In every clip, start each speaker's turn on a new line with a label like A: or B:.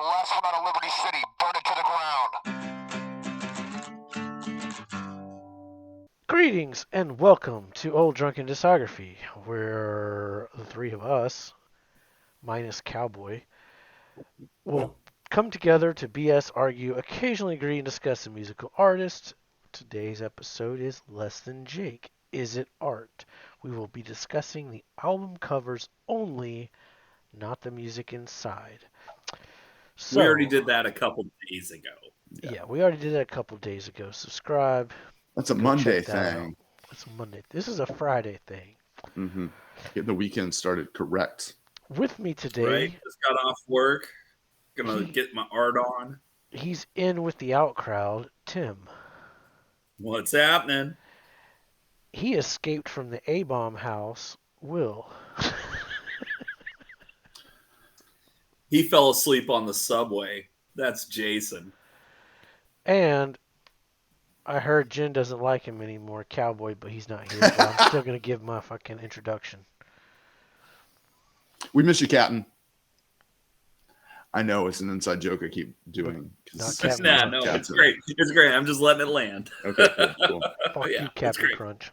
A: Last one out of Liberty City. Burn it to the ground.
B: Greetings and welcome to Old Drunken Discography, where the three of us, minus Cowboy, will come together to BS, argue, occasionally agree, and discuss a musical artist. Today's episode is Less Than Jake. Is it art? We will be discussing the album covers only, not the music inside.
C: We already
B: So,
C: did that a couple days ago.
B: yeah, we already did that a couple days ago. Subscribe.
D: That's a
B: Go
D: Monday
B: check that
D: thing.
B: out. It's a Monday. This is a Friday thing.
D: Mm-hmm. Get the weekend started correct.
B: With me today,
C: Right? Just got off work. Gonna get my art on.
B: he's in with the out crowd, Tim.
C: What's happening?
B: He escaped from the A-bomb house, Will.
C: He fell asleep on the subway. That's Jason.
B: And I heard Jen doesn't like him anymore, Cowboy, but he's not here. So I'm still going to give my fucking introduction.
D: We miss you, Captain. I know it's an inside joke I keep doing.
B: Not Captain
C: Nah,
B: Crunch.
C: no, it's great. It's great. I'm just letting it land.
D: Okay, cool.
B: Fuck
C: Yeah,
B: you,
C: it's
B: Captain
C: great.
B: Crunch.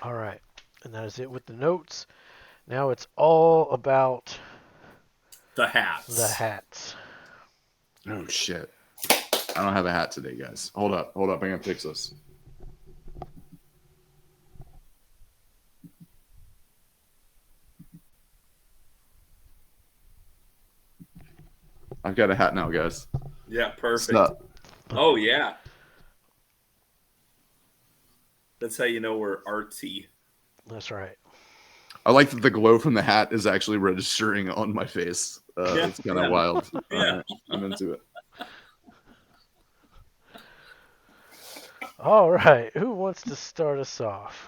B: All right. And that is it with the notes. Now it's all about
C: The hats.
B: the hats.
D: Oh, shit. I don't have a hat today, guys. Hold up. I'm going to fix this. I've got a hat now, guys.
C: Yeah, perfect.
D: What's up?
C: Oh, yeah. That's how you know we're artsy.
B: That's right.
D: I like that the glow from the hat is actually registering on my face.
C: Yeah,
D: It's kind of
C: yeah.
D: wild.
C: Yeah.
D: I'm into it.
B: All right. Who wants to start us off?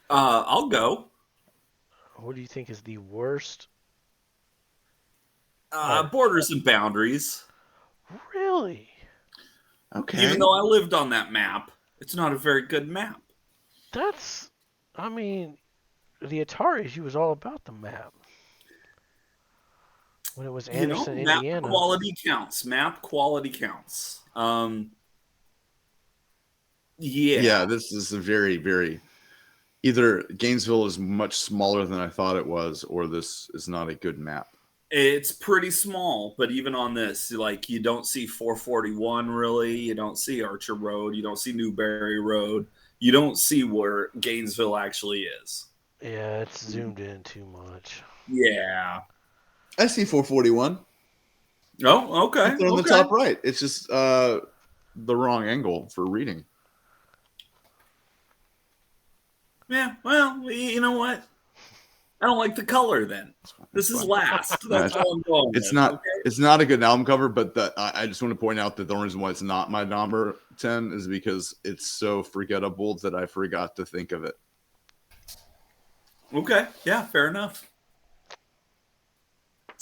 C: I'll go.
B: What do you think is the worst?
C: Borders and boundaries.
B: Really?
D: Okay.
C: Even though I lived on that map, it's not a very good map.
B: That's, I mean, the Atari was all about the map. When it was Anderson,
C: map
B: Indiana.
C: quality counts. Map quality counts.
D: Yeah, this is a very, very. Either Gainesville is much smaller than I thought it was, or this is not a good map.
C: It's pretty small, but even on this, like, you don't see 441 really. You don't see Archer Road. You don't see Newberry Road. You don't see where Gainesville actually is.
B: Yeah, it's zoomed in too much.
C: Yeah.
D: I see 441.
C: Oh, okay.
D: It's on the top right. It's just the wrong angle for reading.
C: Yeah, well, you know what? I don't like the color then. This is last. That's all I'm going
D: It's
C: with,
D: not.
C: okay?
D: It's not a good album cover, but I just want to point out that the only reason why it's not my number 10 is because it's so forgettable that I forgot to think of it.
C: Okay, yeah, fair enough.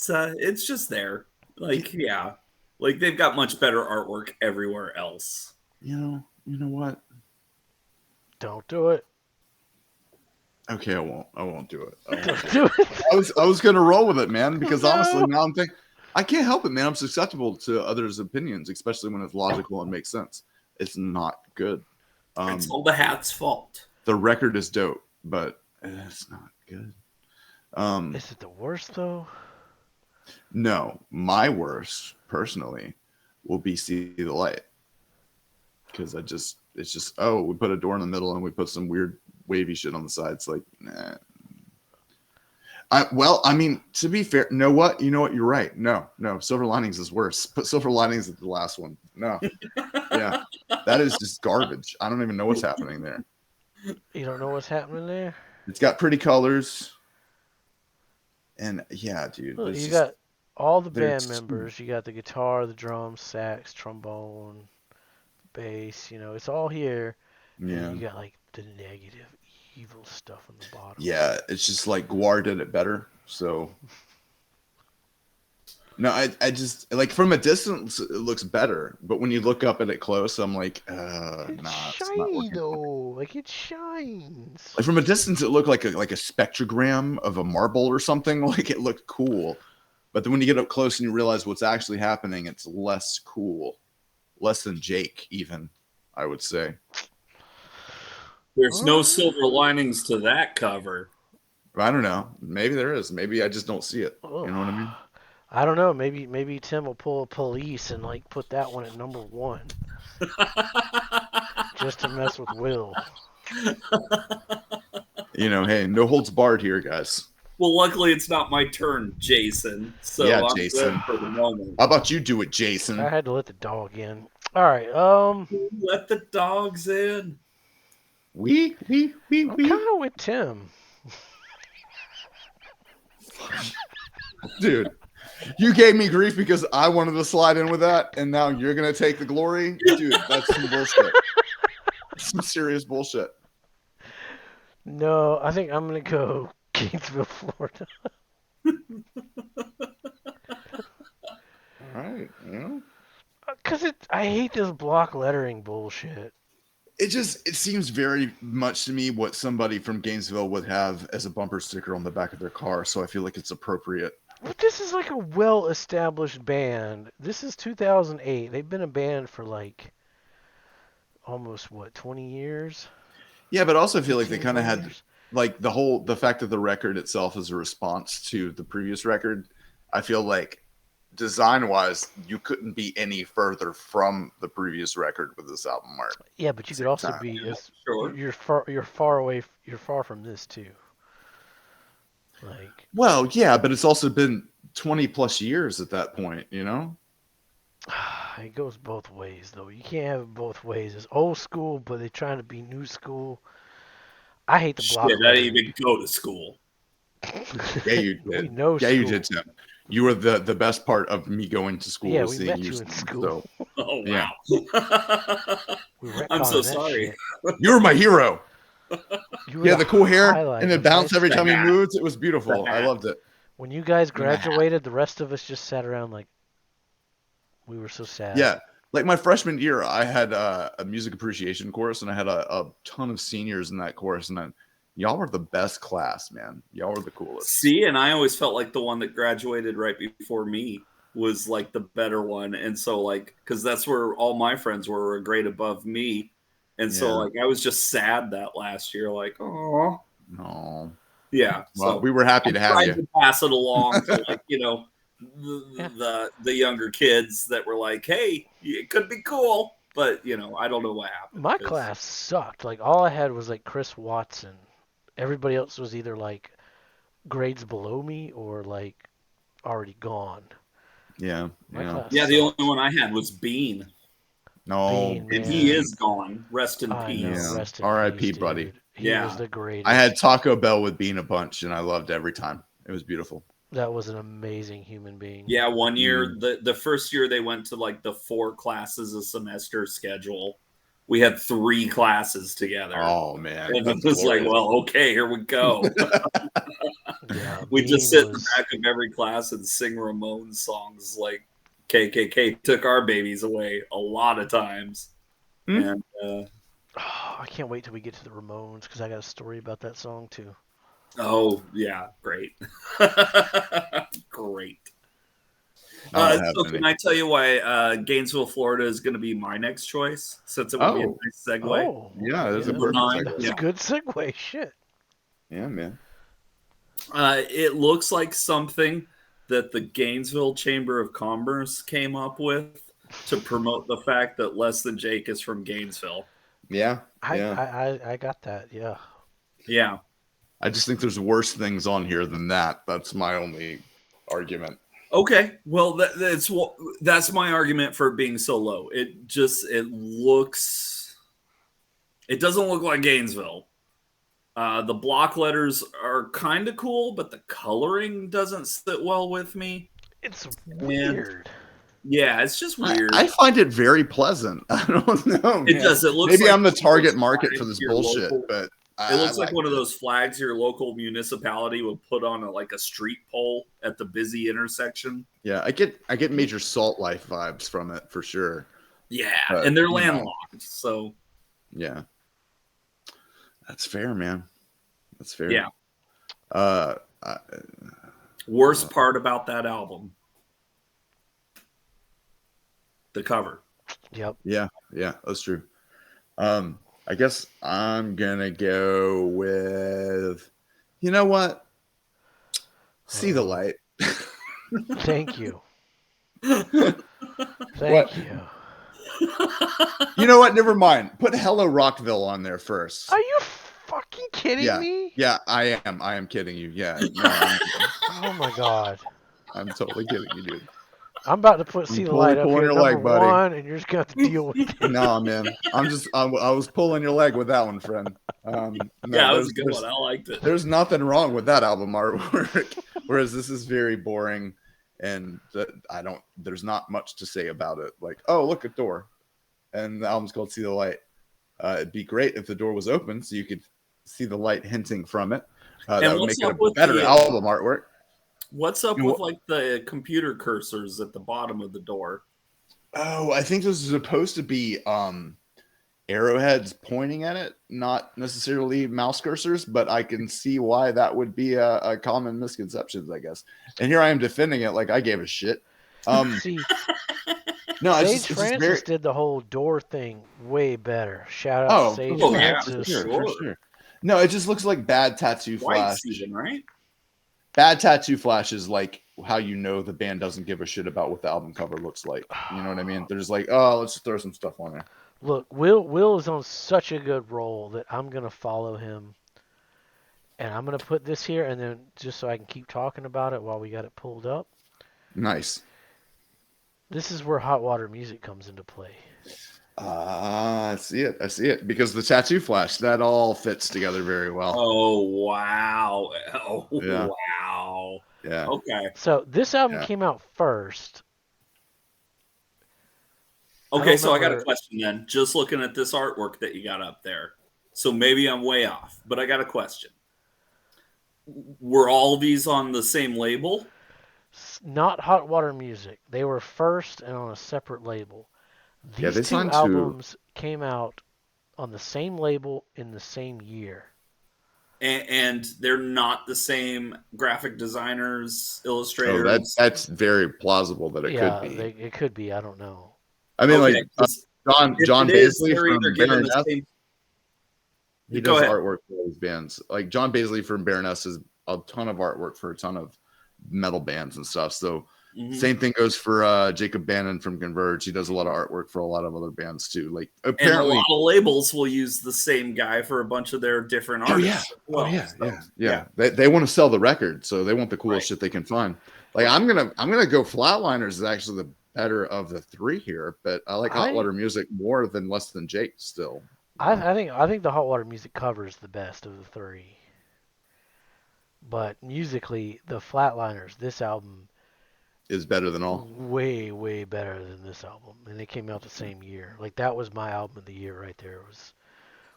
C: It's just there. Like, yeah. Like, they've got much better artwork everywhere else.
D: You know what?
B: Don't do it.
D: Okay, I won't do it.
B: Don't do it.
D: I was gonna roll with it, man, because honestly, now I'm thinking I can't help it, man. I'm susceptible to others' opinions, especially when it's logical and makes sense. It's not good.
C: It's all the hat's fault.
D: The record is dope, but it's not good.
B: Is it the worst though?
D: No, my worst personally will be See the Light, because it's just we put a door in the middle and we put some weird wavy shit on the sides. Like, nah. I mean, to be fair, you know what? You're right. No, Silver Linings is worse. Put Silver Linings at the last one. No, yeah, that is just garbage. I don't even know what's happening there.
B: You don't know what's happening there?
D: It's got pretty colors, and yeah, dude.
B: Look,
D: there's
B: you
D: just-
B: got all the band
D: there's-
B: members. You got the guitar, the drums, sax, trombone, bass. It's all here.
D: yeah.
B: And you got like the negative, evil stuff on the bottom.
D: Yeah, it's just like Guar did it better. So No, I just like from a distance it looks better, but when you look up at it close, I'm like,
B: It's
D: nah, it's not
B: shiny
D: working.
B: though. Like it shines.
D: Like from a distance, it looked like a spectrogram of a marble or something. Like it looked cool, but then when you get up close and you realize what's actually happening, it's less cool, less than Jake even, I would say.
C: There's no silver linings to that cover.
D: I don't know. Maybe there is. Maybe I just don't see it.
B: Ugh.
D: You know what I mean?
B: I don't know. Maybe Tim will pull a police and like put that one at number 1 just to mess with Will.
D: You know, hey, no holds barred here, guys.
C: Well, luckily it's not my turn, Jason. So
D: Yeah,
C: I'm
D: Jason.
C: good for the moment.
D: How about you do it, Jason?
B: I had to let the dog in. All right.
C: Let the dogs in.
D: We.
B: I'm kind of with Tim.
D: Dude, you gave me grief because I wanted to slide in with that, and now you're gonna take the glory, dude. That's some bullshit. Some serious bullshit.
B: No, I think I'm gonna go Gainesville, Florida.
D: All right, you know.
B: Cause I hate this block lettering bullshit.
D: It seems very much to me what somebody from Gainesville would have as a bumper sticker on the back of their car, so I feel like it's appropriate.
B: But this is like a well-established band. This is 2008. They've been a band for like almost 20 years?
D: Yeah, but also I feel like they
B: 15,
D: kind of
B: 20
D: had
B: years?
D: like the fact that the record itself is a response to the previous record. I feel like design-wise, you couldn't be any further from the previous record with this album art.
B: Yeah, but you could also be as
C: Sure.
B: you're far away. You're far from this too. Like,
D: Well, yeah, but it's also been 20 plus years at that point, you know?
B: it goes both ways though. You can't have it both ways. It's old school, but they're trying to be new school. I hate the block
C: Shit, I didn't
B: lettering.
C: even go to school.
D: Yeah, you did.
B: We know
D: Yeah, you
B: school.
D: did, Tim. You were the best part of me going to school.
B: Yeah,
D: was
B: we
D: seeing
B: met
D: you
B: you in
D: sing,
B: school.
D: so
C: Oh,
D: Yeah.
C: wow.
B: We
C: I'm
B: retconned
C: so
B: that
C: sorry.
B: shit.
D: you were my hero.
B: You were
D: Yeah, the cool hair
B: highlight
D: and
B: of
D: it bounced
B: high
D: every
B: school.
D: time he
C: hat.
D: moved. It was beautiful.
C: The
D: I
C: hat.
D: loved it.
B: When you guys
D: And the hat.
B: graduated, the rest of us just sat around like we were so sad.
D: Yeah. Like my freshman year, I had a music appreciation course, and I had a ton of seniors in that course, and y'all were the best class, man. Y'all were the coolest.
C: See, and I always felt like the one that graduated right before me was like the better one. And so, like, because that's where all my friends were a grade above me. And so,
D: Yeah.
C: like, I was just sad that last year, like, oh,
D: No.
C: yeah.
D: Well,
C: So
D: we were happy
C: I
D: to have
C: tried
D: you.
C: to pass it along to, like,
B: Yeah.
C: the younger kids that were like, hey, it could be cool. But, I don't know what happened.
B: My
C: 'cause-
B: class sucked. Like all I had was like Chris Watson. Everybody else was either like grades below me or like already gone.
D: Yeah.
B: My
D: Yeah.
B: class
C: Yeah, the
B: sucked.
C: only one I had was Bean.
D: No.
B: Bean,
C: And
B: man.
C: he is gone. Rest in
B: I
C: peace.
B: know.
D: Yeah.
B: Rest in
D: R.I.P.,
B: peace,
D: buddy.
B: dude. He
C: Yeah.
B: was the greatest.
D: I had Taco Bell with Bean a bunch, and I loved every time. It was beautiful.
B: That was an amazing human being.
C: Yeah, one year, the first year they went to like the 4 classes a semester schedule. We had 3 classes together.
D: Oh man.
C: and it
D: That's
C: was like,
D: glorious.
C: well, okay, here we go.
B: Yeah,
C: We
B: Bean
C: just sit in
B: was-
C: the back of every class and sing Ramones songs like KKK took our babies away a lot of times.
D: Hmm.
C: And
B: Oh, I can't wait till we get to the Ramones because I got a story about that song too.
C: oh, yeah, great. Great.
D: I don't have
C: So
D: any.
C: can I tell you why Gainesville, Florida is going to be my next choice, since it would be a
D: Oh.
C: nice segue?
B: Oh,
D: Yeah, that's a
B: that's,
D: perfect
C: nine.
D: segue.
B: that's a good segue. Shit.
D: Yeah, man.
C: It looks like something that the Gainesville Chamber of Commerce came up with to promote the fact that Less Than Jake is from Gainesville.
D: Yeah. Yeah.
B: I got that. Yeah.
C: Yeah.
D: I just think there's worse things on here than that. That's my only argument.
C: Okay. Well, that's my argument for it being so low. It doesn't look like Gainesville. The block letters are kind of cool, but the coloring doesn't sit well with me.
B: It's weird.
C: Yeah, it's just weird.
D: I find it very pleasant. I don't know.
C: It
D: man.
C: does. It looks
D: Maybe
C: like
D: I'm the target
C: it's
D: market
C: tied
D: for this
C: to your
D: bullshit,
C: local-
D: but
C: It looks like
D: like
C: one of
D: it.
C: those flags your local municipality would put on like a street pole at the busy intersection.
D: Yeah, I get major Salt Life vibes from it for sure.
C: Yeah,
D: But,
C: and they're
D: you know,
C: landlocked, so
D: yeah, that's fair, man. That's fair.
C: yeah.
D: Uh, I,
C: Worst part about that album, the cover.
B: Yep.
D: yeah, that's true. I guess I'm gonna go with, you know what? See the light.
B: Thank you.
D: What?
B: Thank you.
D: You know what? Never mind. Put Hello Rockville on there first.
B: Are you fucking kidding
D: Yeah,
B: me?
D: yeah, I am. I am kidding you. Yeah, no,
B: Oh my god.
D: I'm totally kidding you, dude.
B: I'm about to put
D: I'm
B: See the
D: totally
B: Light up
D: pulling
B: here,
D: your
B: number
D: leg, buddy.
B: one, and you're just going to have to deal with it.
D: No, man. I was pulling your leg with that one, friend. No,
C: Yeah, that was a good one. I liked it.
D: There's nothing wrong with that album artwork. Whereas this is very boring, and there's not much to say about it. Like, oh, look, a door, and the album's called See the Light. It'd be great if the door was open so you could see the light hinting from it. That would make it a better album artwork.
C: What's up with like the computer cursors at the bottom of the door?
D: Oh, I think this is supposed to be arrowheads pointing at it, not necessarily mouse cursors, but I can see why that would be a common misconception, I guess. And here I am defending it like I gave a shit.
B: See,
D: no,
B: Sage Francis did the whole door thing way better. Shout out to Sage Francis.
D: Yeah, for sure. No, it just looks like bad tattoo flash.
C: Season, right?
D: Bad tattoo flash is like how you know the band doesn't give a shit about what the album cover looks like. You know what I mean? They're just like, oh, let's throw some stuff on there.
B: Look, Will is on such a good roll that I'm gonna follow him, and I'm gonna put this here, and then just so I can keep talking about it while we got it pulled up.
D: Nice.
B: This is where Hot Water Music comes into play.
D: I see it. Because the tattoo flash, that all fits together very well.
C: Oh, wow. Oh,
D: yeah.
C: Wow.
D: Yeah.
C: Okay.
B: So this album came out first.
C: Okay, so I got a question then. Just looking at this artwork that you got up there. So maybe I'm way off, but I got a question. Were all these on the same label?
B: Not Hot Water Music. They were first and on a separate label. These two
D: signed
B: albums came out on the same label in the same year.
C: And they're not the same graphic designers, illustrators.
D: Oh, that's very plausible that it could be.
B: It could be. I don't know.
D: I mean, like John Baisley from Baroness. He does artwork for those bands. Like John Baisley from Baroness is a ton of artwork for a ton of metal bands and stuff. So same thing goes for Jacob Bannon from Converge. He does a lot of artwork for a lot of other bands too. Like apparently,
C: and a lot of labels will use the same guy for a bunch of their different artists.
D: Yeah. They want to sell the record, so they want the coolest shit they can find. Like I'm gonna go Flatliners is actually the better of the three here, but I like Hot Water Music more than Less Than Jake still.
B: I think the Hot Water Music cover is the best of the three. But musically, the Flatliners, this album
D: is better than all.
B: Way, way better than this album. And they came out the same year. Like that was my album of the year right there.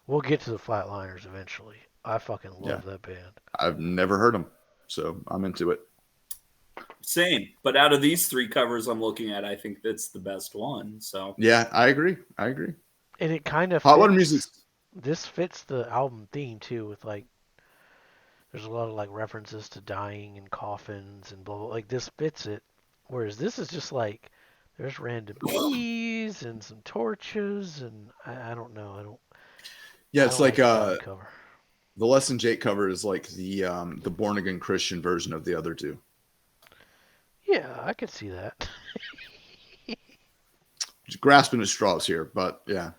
B: We'll get to the Flatliners eventually. I fucking love that band.
D: I've never heard them, so I'm into it.
C: Same, but out of these three covers I'm looking at, I think that's the best one. So
D: yeah, I agree.
B: And it kind of
D: Hot Water Music.
B: This fits the album theme too, with like there's a lot of like references to dying and coffins and blah blah. Like this fits it. Whereas this is just like there's random keys and some torches and I don't know.
D: Yeah, it's like cover. The Less Than Jake cover is like the Born Again Christian version of the other two.
B: Yeah, I could see that.
D: Just grasping at straws here, but yeah.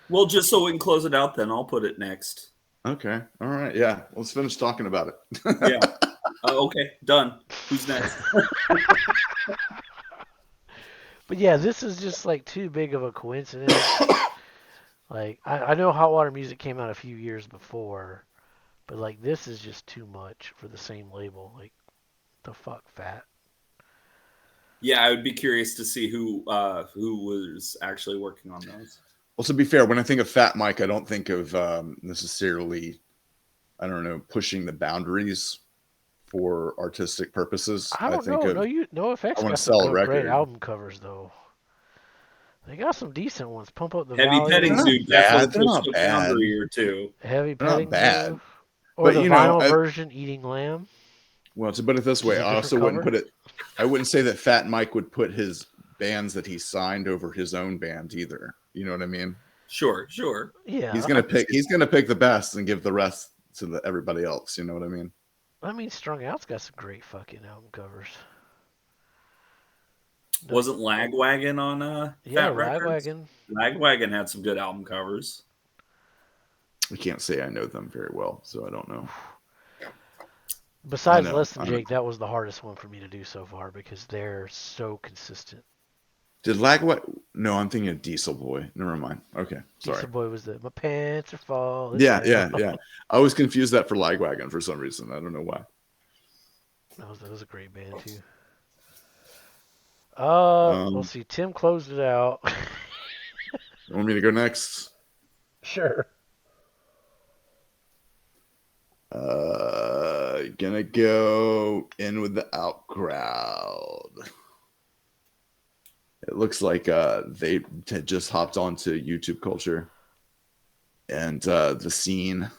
C: Well, just so we can close it out, then I'll put it next.
D: Okay. All right. Yeah. Let's finish talking about it.
C: Yeah. Okay. Done. Who's next?
B: But yeah, this is just like too big of a coincidence. Like I know Hot Water Music came out a few years before, but like this is just too much for the same label. Like the fuck, Fat.
C: Yeah, I would be curious to see who was actually working on those.
D: Well, to be fair, when I think of Fat Mike, I don't think of necessarily, I don't know, pushing the boundaries for artistic purposes.
B: I don't
D: think
B: know.
D: of
B: No effects
D: I want
B: got
D: to
B: some
D: sell a
B: great
D: record.
B: album covers though. They got some decent ones. Pump Up the
C: Heavy Petting
B: Volume,
D: They're not
C: Zoo
D: bad.
C: definitely
D: They're
C: pushed
D: not
C: the
D: bad.
C: boundary or two.
B: Heavy
D: They're not
B: Petting
D: bad.
B: Zoo, or
D: But,
B: the
D: you know,
B: vinyl version, Eating Lamb,
D: Well, to put it this
B: which is
D: way,
B: a
D: I
B: different
D: also wouldn't
B: cover.
D: put it. I wouldn't say that Fat Mike would put his bands that he signed over his own band either. You know what I mean?
C: Sure.
B: Yeah,
D: He's gonna pick. He's gonna pick the best and give the rest to everybody else. You know what I mean?
B: I mean, Strung Out's got some great fucking album covers.
C: Wasn't Lagwagon on
B: Yeah,
C: Fat Records?
B: Lagwagon.
C: Lagwagon had some good album covers.
D: I can't say I know them very well, so I don't know.
B: Besides
D: I know,
B: Less Than
D: I know.
B: Jake, that was the hardest one for me to do so far because they're so consistent.
D: Did Lagwagon? No, I'm thinking of Diesel Boy. Never mind. Okay, sorry.
B: Diesel Boy was the my pants are falling.
D: Yeah,
B: down.
D: yeah. I always confused that for Lagwagon for some reason. I don't know why.
B: That was a great band too.
D: Um,
B: Let's see. Tim closed it out.
D: You want me to go next?
B: Sure.
D: Gonna go in with the out crowd. It looks like they had just hopped onto YouTube culture and the scene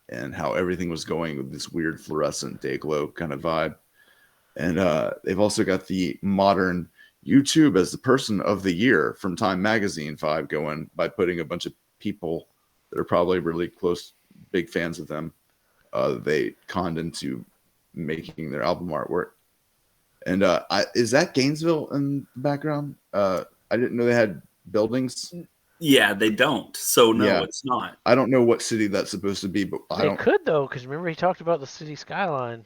D: and how everything was going with this weird fluorescent day glow kind of vibe. And they've also got the modern YouTube as the person of the year from Time Magazine vibe going by putting a bunch of people that are probably really close, big fans of them. They conned into making their album artwork. And is that Gainesville in the background? I didn't know they had buildings.
C: Yeah, they don't. So no,
D: Yeah.
C: it's not.
D: I don't know what city that's supposed to be, but I
B: They
D: don't.
B: could though, because remember he talked about the city skyline.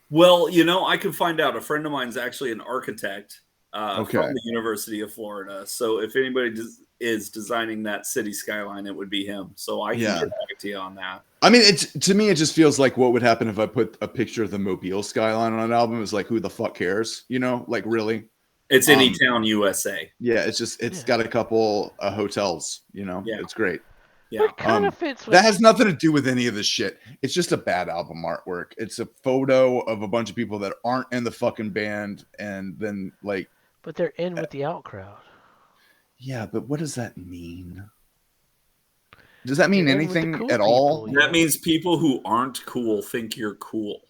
C: Well, I can find out. A friend of mine's actually an architect
D: Okay.
C: from the University of Florida. So if anybody is designing that city skyline, it would be him. So I can
D: Yeah.
C: get back to you on that.
D: I mean, to me, it just feels like what would happen if I put a picture of the Mobile skyline on an album. Is like, who the fuck cares? Like, really?
C: It's Anytown, USA.
D: Yeah, it's got a couple hotels.
C: Yeah.
D: It's great.
C: Yeah.
B: It kind of fits with
D: That has nothing to do with any of this shit. It's just a bad album artwork. It's a photo of a bunch of people that aren't in the fucking band, and then like,
B: but they're in with the out crowd.
D: yeah, but what does that mean? Does that mean
B: You're in with the
D: anything
B: cool
D: at all?
B: people,
C: That means people who aren't cool think you're cool.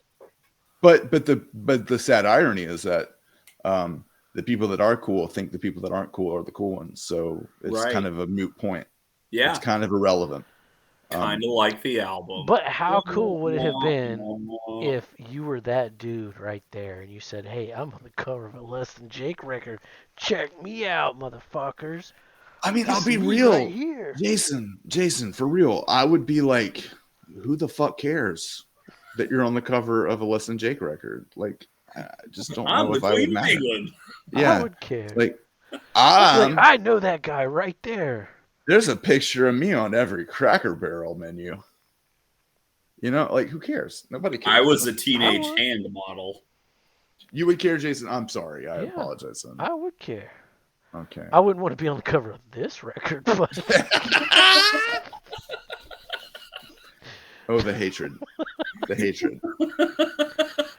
D: But the sad irony is that the people that are cool think the people that aren't cool are the cool ones. So it's
C: Right.
D: kind of a moot point.
C: Yeah.
D: It's kind of irrelevant.
C: Kind of like the album.
B: But how cool would it have been if you were that dude right there and you said, "Hey, I'm on the cover of a Less Than Jake record. Check me out, motherfuckers."
D: I mean,
B: This
D: I'll be
B: is me
D: real,
B: right here.
D: Jason, for real. I would be like, who the fuck cares that you're on the cover of a Less Than Jake record? Like, I just don't
C: I'm
D: know
C: the
D: if I would
C: Queen of
D: matter.
C: England.
D: Yeah,
B: I would care.
D: like,
B: I know that guy right there.
D: there's a picture of me on every Cracker Barrel menu. Like, who cares? Nobody cares.
C: I was a teenage
B: I would.
C: hand model.
D: You would care, Jason? I'm sorry. I
B: Yeah.
D: apologize, son.
B: I would care.
D: Okay.
B: I wouldn't want to be on the cover of this record, but
D: Oh, the hatred. The hatred.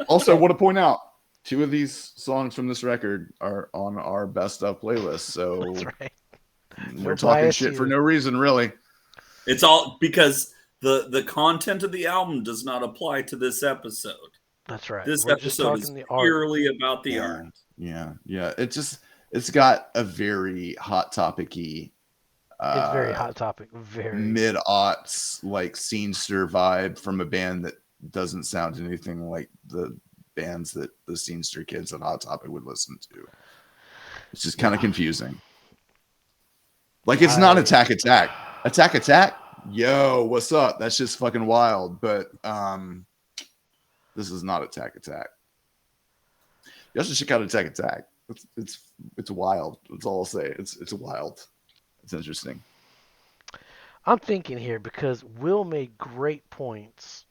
D: Also, I want to point out 2 of these songs from this record are on our best of playlist. So
B: that's right.
D: we're
B: No
D: talking
B: bias
D: shit for
B: here.
D: no reason, really.
C: It's all because the content of the album does not apply to this episode.
B: That's right.
C: This
B: We're just
C: episode is
B: talking the art.
C: purely about the art.
D: Yeah. It's got a very hot topic-y
B: It's very hot topic. Very.
D: mid-aughts like scenester vibe from a band that doesn't sound anything like the bands that the scenester kids at Hot Topic would listen to. It's just kind of confusing. Like, it's not Attack. Attack. Yo, what's up? That's just fucking wild. But this is not Attack. You also should check out Attack. It's wild. That's all I'll say. It's wild. It's interesting.
B: I'm thinking here because Will made great points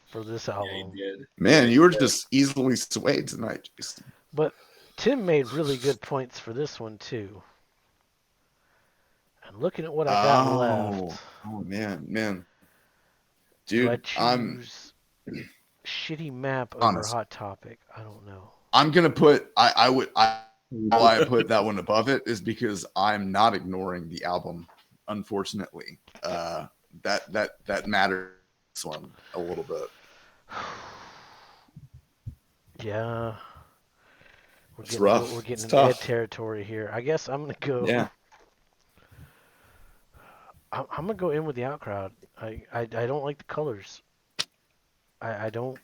B: for this
C: Yeah,
B: album,
C: he did.
D: Man, you were just easily swayed tonight, Jason.
B: but Tim made really good points for this one too. And looking at what I got left,
D: Oh man,
B: do I
D: dude, I'm
B: choose shitty map over
D: honest.
B: Hot Topic? I don't know.
D: I'm gonna put. Why I put that one above it is because I'm not ignoring the album. Unfortunately, that matters this one a little bit.
B: Yeah.
D: It's rough.
B: We're
D: It's
B: getting into Ed
D: tough.
B: territory here. I guess I'm gonna go.
D: Yeah.
B: I'm gonna go in with the out crowd. I don't like the colors. I don't.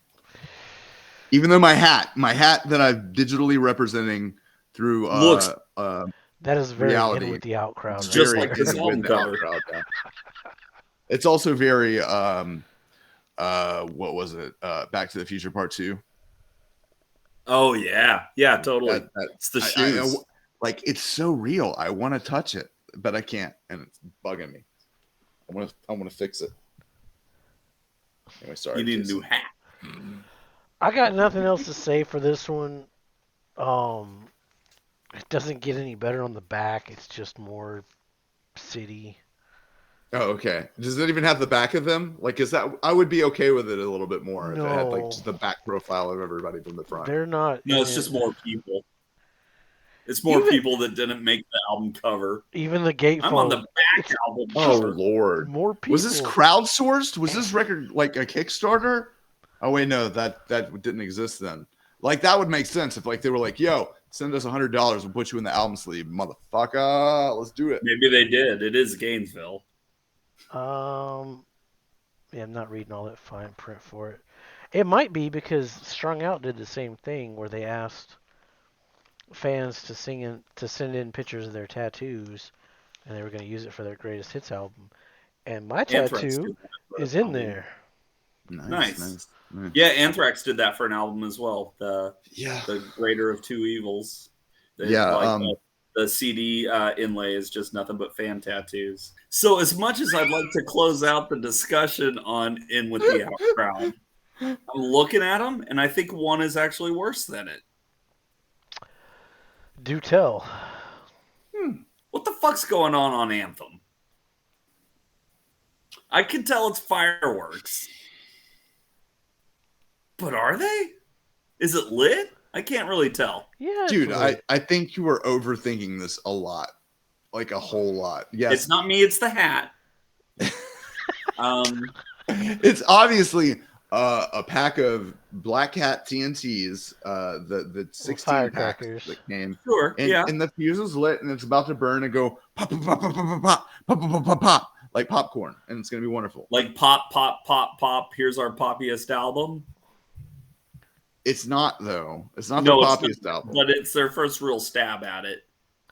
D: Even though my hat that I'm digitally representing through
C: Looks-
B: That is very
D: reality.
B: in with the out crowd.
D: It's
B: right
C: just
B: there.
C: like this
D: in
C: album
D: with the out
C: cover.
D: crowd, yeah. It's also very what was it? Back to the Future Part 2.
C: Oh yeah, totally. It's the shoes.
D: Like it's so real. I want to touch it, but I can't, and it's bugging me. I want to fix it. Anyway, sorry.
C: You need a
D: Jason.
C: new hat.
B: I got nothing else to say for this one. It doesn't get any better on the back. It's just more city.
D: Oh, okay. Does it even have the back of them? Like, is that? I would be okay with it a little bit more if it had like
B: No.
D: just the back profile of everybody from the front.
B: They're not.
C: No, it's
B: in
C: just
B: it.
C: more people. It's more
B: Even-
C: people that didn't make the album cover.
B: Even the gatefold.
C: I'm on the back
B: It's
C: album
D: Oh
C: cover.
D: Lord!
B: more people.
D: Was this crowdsourced? Was this record like a Kickstarter? Oh wait, no, that didn't exist then. Like that would make sense if like they were like, "Yo, send us $100, we'll put you in the album sleeve, motherfucker. Let's do it."
C: Maybe they did. It is Gainesville.
B: Yeah, I'm not reading all that fine print for it. It might be because Strung Out did the same thing where they asked fans to send in pictures of their tattoos, and they were going to use it for their greatest hits album. And my
C: Anthrax
B: tattoo
C: did that for
B: is
C: an
B: in
C: album.
B: there.
C: Nice. Yeah, Anthrax did that for an album as well.
D: Yeah.
C: The Greater of Two Evils.
D: Yeah,
C: The CD inlay is just nothing but fan tattoos. So as much as I'd like to close out the discussion on In With the Out Crowd, I'm looking at them, and I think one is actually worse than it.
B: Do tell.
C: What the fuck's going on Anthem? I can tell it's fireworks. But are they? Is it lit? I can't really tell.
B: Yeah,
D: Dude,
B: it's
D: I think you are overthinking this a lot. Like a whole lot. Yes.
C: It's not me, it's the hat.
D: It's obviously a pack of Black Hat TNTs, the 16 packs
B: firecrackers.
D: that came.
C: Sure,
D: And,
C: yeah.
D: and the fuse is lit and it's about to burn and go pop, pop, pop, pop, pop, pop, pop, pop, pop, pop, pop, like popcorn. And it's going to be wonderful.
C: Like pop, pop, pop, pop. Here's our poppiest album.
D: It's not, though. It's not
C: No,
D: the
C: it's
D: poppiest
C: not,
D: album.
C: but it's their first real stab at it.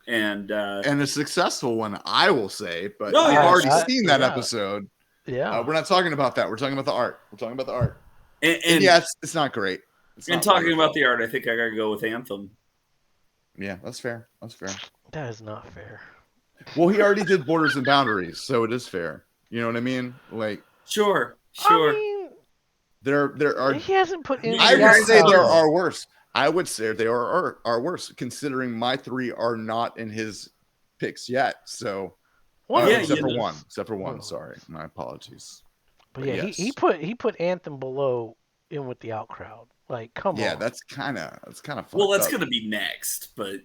C: And
D: And a successful one, I will say. But
C: No,
D: I've
C: yeah,
D: already
B: I-
D: seen that
B: yeah.
D: episode.
B: yeah.
D: We're not talking about that. We're talking about the art. We're talking about the art.
C: and
D: And yeah, it's not great. It's
C: and
D: not
C: talking
D: wonderful.
C: about the art, I think I gotta go with Anthem.
D: Yeah, that's fair. That's fair.
B: That is not fair.
D: Well, he already did Borders and Boundaries, so it is fair. You know what I mean? Like
C: Sure.
B: I mean,
D: there are.
B: he hasn't put in.
C: I
B: the
C: would
D: would say
B: out
D: there
B: crowd.
D: are worse. I would say they are worse, considering my three are not in his picks yet. So,
B: Well,
C: Yeah,
D: except
C: you
D: for
C: know.
D: one. Except for one.
B: Oh.
D: Sorry, my apologies.
B: But yeah,
D: yes.
B: he put Anthem below In With the Out Crowd. Like, come
D: Yeah,
B: on.
D: that's kind of
C: Well, that's
D: up.
C: gonna be next, but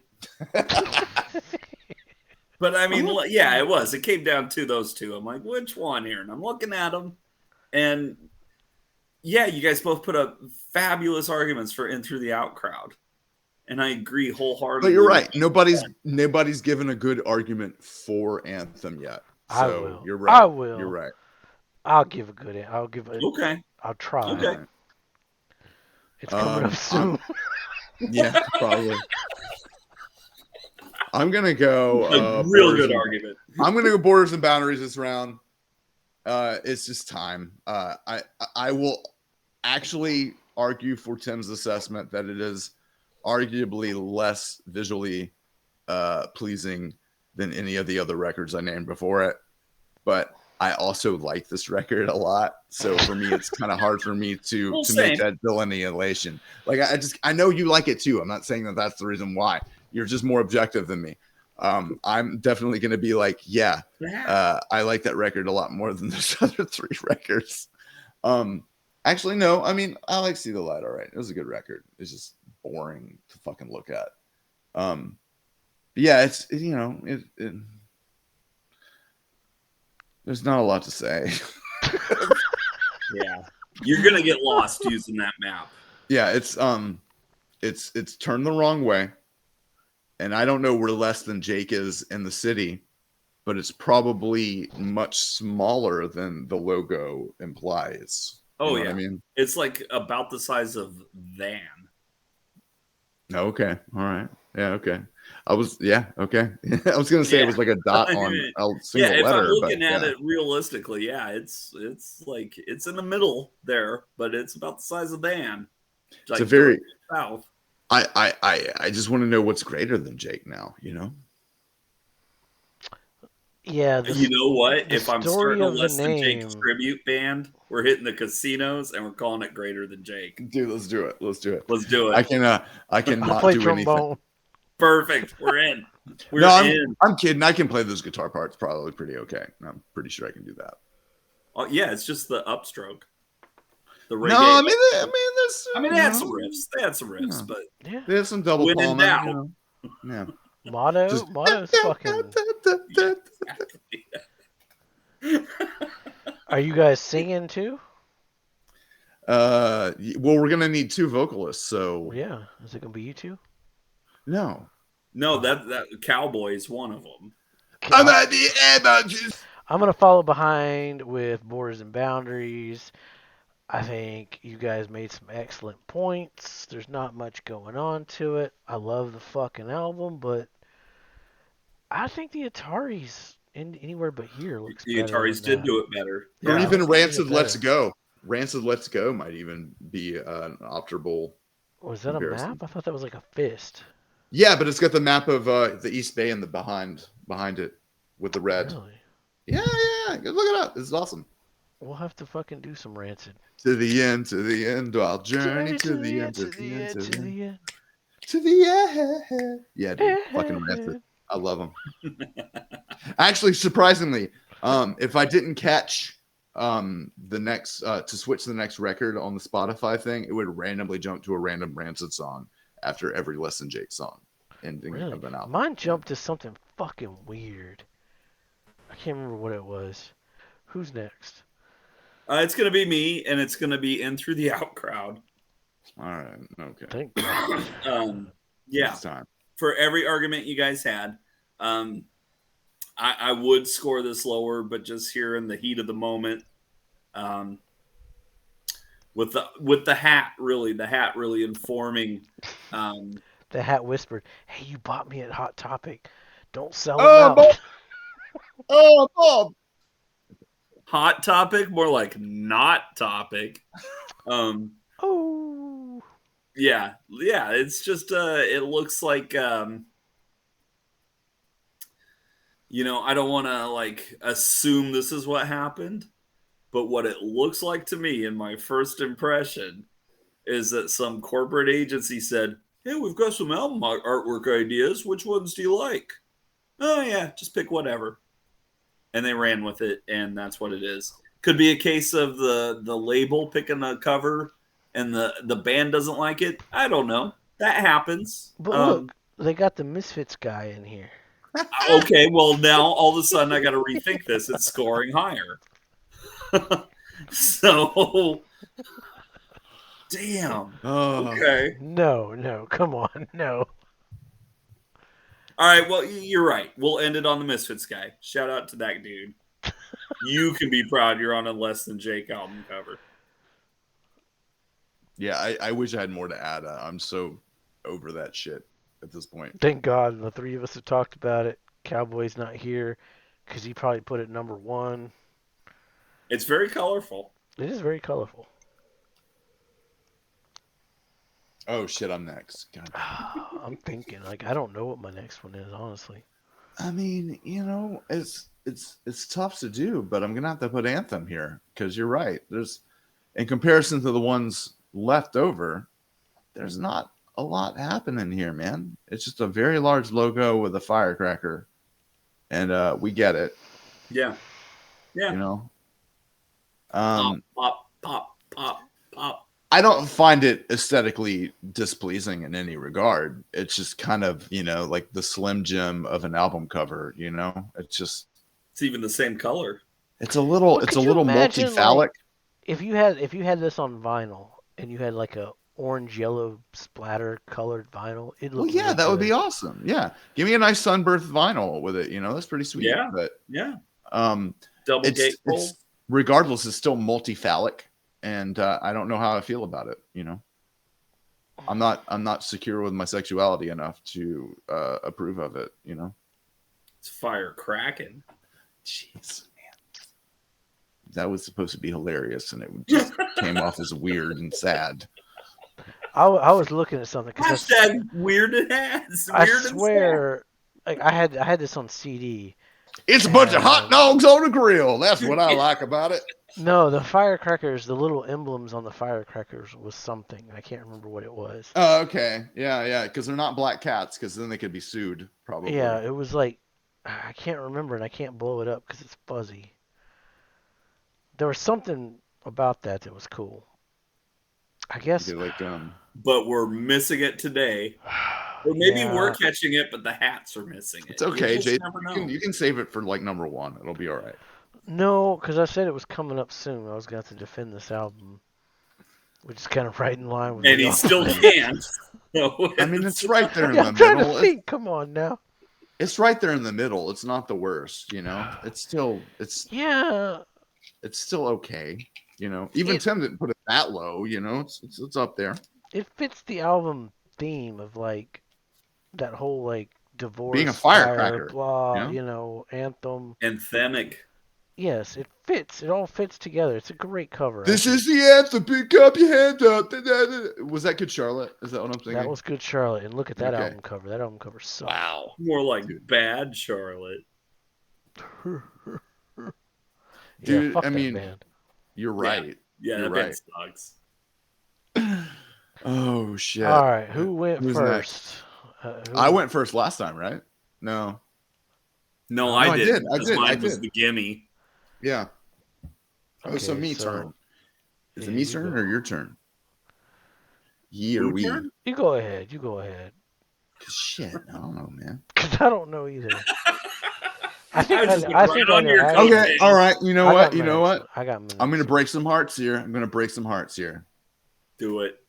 C: I mean, yeah, it was. It came down to those two. I'm like, which one here? And I'm looking at them, and yeah, you guys both put up fabulous arguments for In Through the Out Crowd, and I agree wholeheartedly.
D: But you're right. Nobody's given a good argument for Anthem yet. So
B: I will.
D: You're right.
B: I will.
D: You're right.
B: I'll give it.
C: Okay.
B: I'll try.
C: Okay.
D: All right.
B: It's coming up
D: I'm-
B: soon.
D: Yeah, probably. I'm gonna go.
C: A real
D: Borders
C: good
D: and-
C: argument.
D: I'm gonna go Borders and Boundaries this round. It's just time. I will actually argue for Tim's assessment that it is arguably less visually pleasing than any of the other records I named before it. But I also like this record a lot, so for me, it's kind of hard for me to
C: Well,
D: make
C: same.
D: that delineation. Like I know you like it too. I'm not saying that that's the reason why. You're just more objective than me. I'm definitely going to be like, yeah,
C: Yeah.
D: I like that record a lot more than those other 3 records. Actually, no. I mean, I like See the Light. All right, it was a good record. It's just boring to fucking look at. But yeah, there's not a lot to say.
C: Yeah. You're gonna get lost using that map.
D: Yeah, it's turned the wrong way, and I don't know where Less Than Jake is in the city, but it's probably much smaller than the logo implies. You
C: Oh
D: know
C: yeah.
D: what I mean?
C: It's like about the size of Van.
D: Okay. All right. Yeah. Okay. I was gonna say it was like a dot
C: I
D: on
C: mean,
D: a
C: yeah,
D: single
C: if I'm
D: letter, but
C: looking at
D: yeah.
C: it realistically, yeah, it's like it's in the middle there, but it's about the size of Van.
D: It's a
C: Like
D: very.
C: south.
D: I just want to know what's greater than Jake now. You know.
B: Yeah,
C: You know what?
B: the
C: If I'm
B: story
C: starting a
B: of the
C: Less Than Jake
B: name.
C: tribute band, we're hitting the casinos and we're calling it Greater Than Jake.
D: Dude, let's do it. Let's do it.
C: Let's do
D: I
C: it.
D: can
B: I'll
D: not
B: play
D: do anything.
B: trombone.
C: Perfect. We're in. We're
D: No,
C: in.
D: I'm kidding. I can play those guitar parts probably pretty okay. I'm pretty sure I can do that.
C: Oh, yeah, it's just the upstroke. The reggae.
D: No, I mean, there's.
C: they had some riffs. They had some riffs,
D: Yeah.
C: but
B: Yeah.
D: There's some double
C: when in
D: palming.
C: doubt.
D: You know? Yeah.
B: Motto's fucking. Are you guys singing too?
D: Well, we're gonna need 2 vocalists, so
B: Yeah. Is it gonna be you two?
D: no.
C: No, that Cowboy is one of them.
D: I'm at the end.
B: I'm gonna follow behind with Borders and Boundaries. I think you guys made some excellent points. There's not much going on to it. I love the fucking album, but I think the Atari's Anywhere But Here looks
C: The
B: better.
C: Ataris
B: than
C: did do it better.
D: Or
B: Yeah,
D: even
B: I think
D: Rancid
B: it
D: Let's
B: better.
D: Go. Rancid Let's Go might even be an optimal
B: Was that a
D: comparison.
B: map? I thought that was like a fist.
D: Yeah, but it's got the map of the East Bay in the behind it with the red.
B: Really?
D: Yeah. Look it up. It's awesome.
B: We'll have to fucking do some Rancid.
D: To the end, I'll journey to the end,
B: to the end, to the end.
D: to the end. Yeah, dude, fucking Rancid. I love them. Actually, surprisingly, if I didn't catch the next to switch to the next record on the Spotify thing, it would randomly jump to a random Rancid song after every Less Than Jake song ending
B: Really?
D: of an album.
B: Mine jumped to something fucking weird. I can't remember what it was. Who's next?
C: It's going to be me, and it's going to be In Through the Out crowd.
D: All right, okay.
B: Thank God.
C: Yeah.
D: It's time.
C: For every argument you guys had, I would score this lower, but just here in the heat of the moment, with the hat really informing.
B: The hat whispered, "Hey, you bought me at Hot Topic. Don't sell them
D: Oh,
B: out."
D: Bob. Oh, Bob.
C: Hot Topic, more like not topic.
B: Oh.
C: Yeah. It's just it looks like I don't want to like assume this is what happened, but what it looks like to me in my first impression is that some corporate agency said, "Hey, we've got some album artwork ideas. Which ones do you like?" "Oh yeah, just pick whatever." And they ran with it, and that's what it is. Could be a case of the label picking a cover and the band doesn't like it. I don't know. That happens.
B: But look, they got the Misfits guy in here.
C: Okay, well now all of a sudden I got to rethink this. It's scoring higher. So, damn.
D: Oh.
C: Okay.
B: No, come on, no.
C: All right. Well, you're right. We'll end it on the Misfits guy. Shout out to that dude. You can be proud you're on a Less Than Jake album cover.
D: Yeah, I wish I had more to add. I'm so over that shit at this point.
B: Thank God the three of us have talked about it. Cowboy's not here because he probably put it number 1.
C: It's very colorful.
B: It is very colorful.
D: Oh shit, I'm next. God.
B: I'm thinking, I don't know what my next one is, honestly.
D: I mean, it's tough to do, but I'm gonna have to put Anthem here because you're right. There's, in comparison to the ones left over, there's not a lot happening here, man. It's just a very large logo with a firecracker, and we get it.
C: Yeah. Yeah.
D: You know,
C: Pop, pop, pop, pop, pop.
D: I don't find it aesthetically displeasing in any regard. It's just kind of, like the Slim Jim of an album cover. It's just
C: It's even the same color.
D: it's a little
B: Well,
D: it's a
B: could you
D: little
B: imagine,
D: multi-phallic.
B: if you had this on vinyl and you had like a orange yellow splatter colored vinyl, it'd
D: Well,
B: look
D: yeah,
B: real
D: that would be
B: good.
D: awesome. Yeah, give me a nice sunburst vinyl with it. That's pretty sweet.
C: Yeah.
D: But
C: Yeah.
D: um,
C: Double
D: it's
C: gatefold.
D: regardless, it's still multi-phallic, and I don't know how I feel about it. I'm not secure with my sexuality enough to approve of it.
C: It's fire cracking.
D: Jeez, man, that was supposed to be hilarious, and it just came off as weird and sad.
B: I was looking at something because
C: Hashtag weird and ass.
B: I
C: Weird and sad.
B: swear, like I had this on CD.
D: It's a bunch of hot dogs on a grill. That's what I like about it.
B: No, the firecrackers, the little emblems on the firecrackers was something. I can't remember what it was.
D: Oh, okay. Yeah. Because they're not black cats, because then they could be sued, probably.
B: Yeah, it was like, I can't remember and I can't blow it up because it's fuzzy. There was something about that was cool. I guess.
C: But we're missing it today. Or maybe
B: Yeah.
C: we're catching it, but the hats are missing it.
D: It's okay, Jay.
C: Never know.
D: You can save it for like number one. It'll be all right.
B: No, because I said it was coming up soon. I was going to have to defend this album, which is kind of right in line with.
C: And he still can't. So
D: I mean, it's right there in
B: Yeah,
D: the
B: I'm trying
D: middle.
B: to think. Come on now.
D: It's right there in the middle. It's not the worst, It's still
B: Yeah.
D: It's still okay, Even Tim didn't put it that low, It's up there.
B: It fits the album theme of like that whole like divorce,
D: being a firecracker,
B: blah, anthem.
C: Anthemic.
B: Yes, it fits. It all fits together. It's a great cover.
D: This is the anthem. Pick up your hand up. Was that Good Charlotte? Is that what I'm thinking?
B: That was Good Charlotte. And look at that
D: Okay.
B: album cover. That album cover sucks.
C: Wow. More like Bad Charlotte.
D: Dude,
B: fuck
D: I
B: that
D: mean,
B: band.
D: You're right.
C: Yeah,
D: You're
C: that band sucks.
D: Oh shit!
B: All right, who went
D: Who's
B: first?
D: I went first last time, right? No.
C: No, I did.
D: I did.
C: Mine was the gimme.
D: Yeah.
B: Okay,
D: so me turn. Is it me turn or your turn? Ye or we?
C: Turn?
B: You go ahead. You go ahead.
D: Shit, I don't know, man.
B: Because I don't know either. I think
C: I was just
B: I
C: right
B: think
C: on
B: I
C: your
B: know.
C: coat.
D: Okay, all right. You know what?
B: I got minutes.
D: I'm gonna break some hearts here.
C: Do it.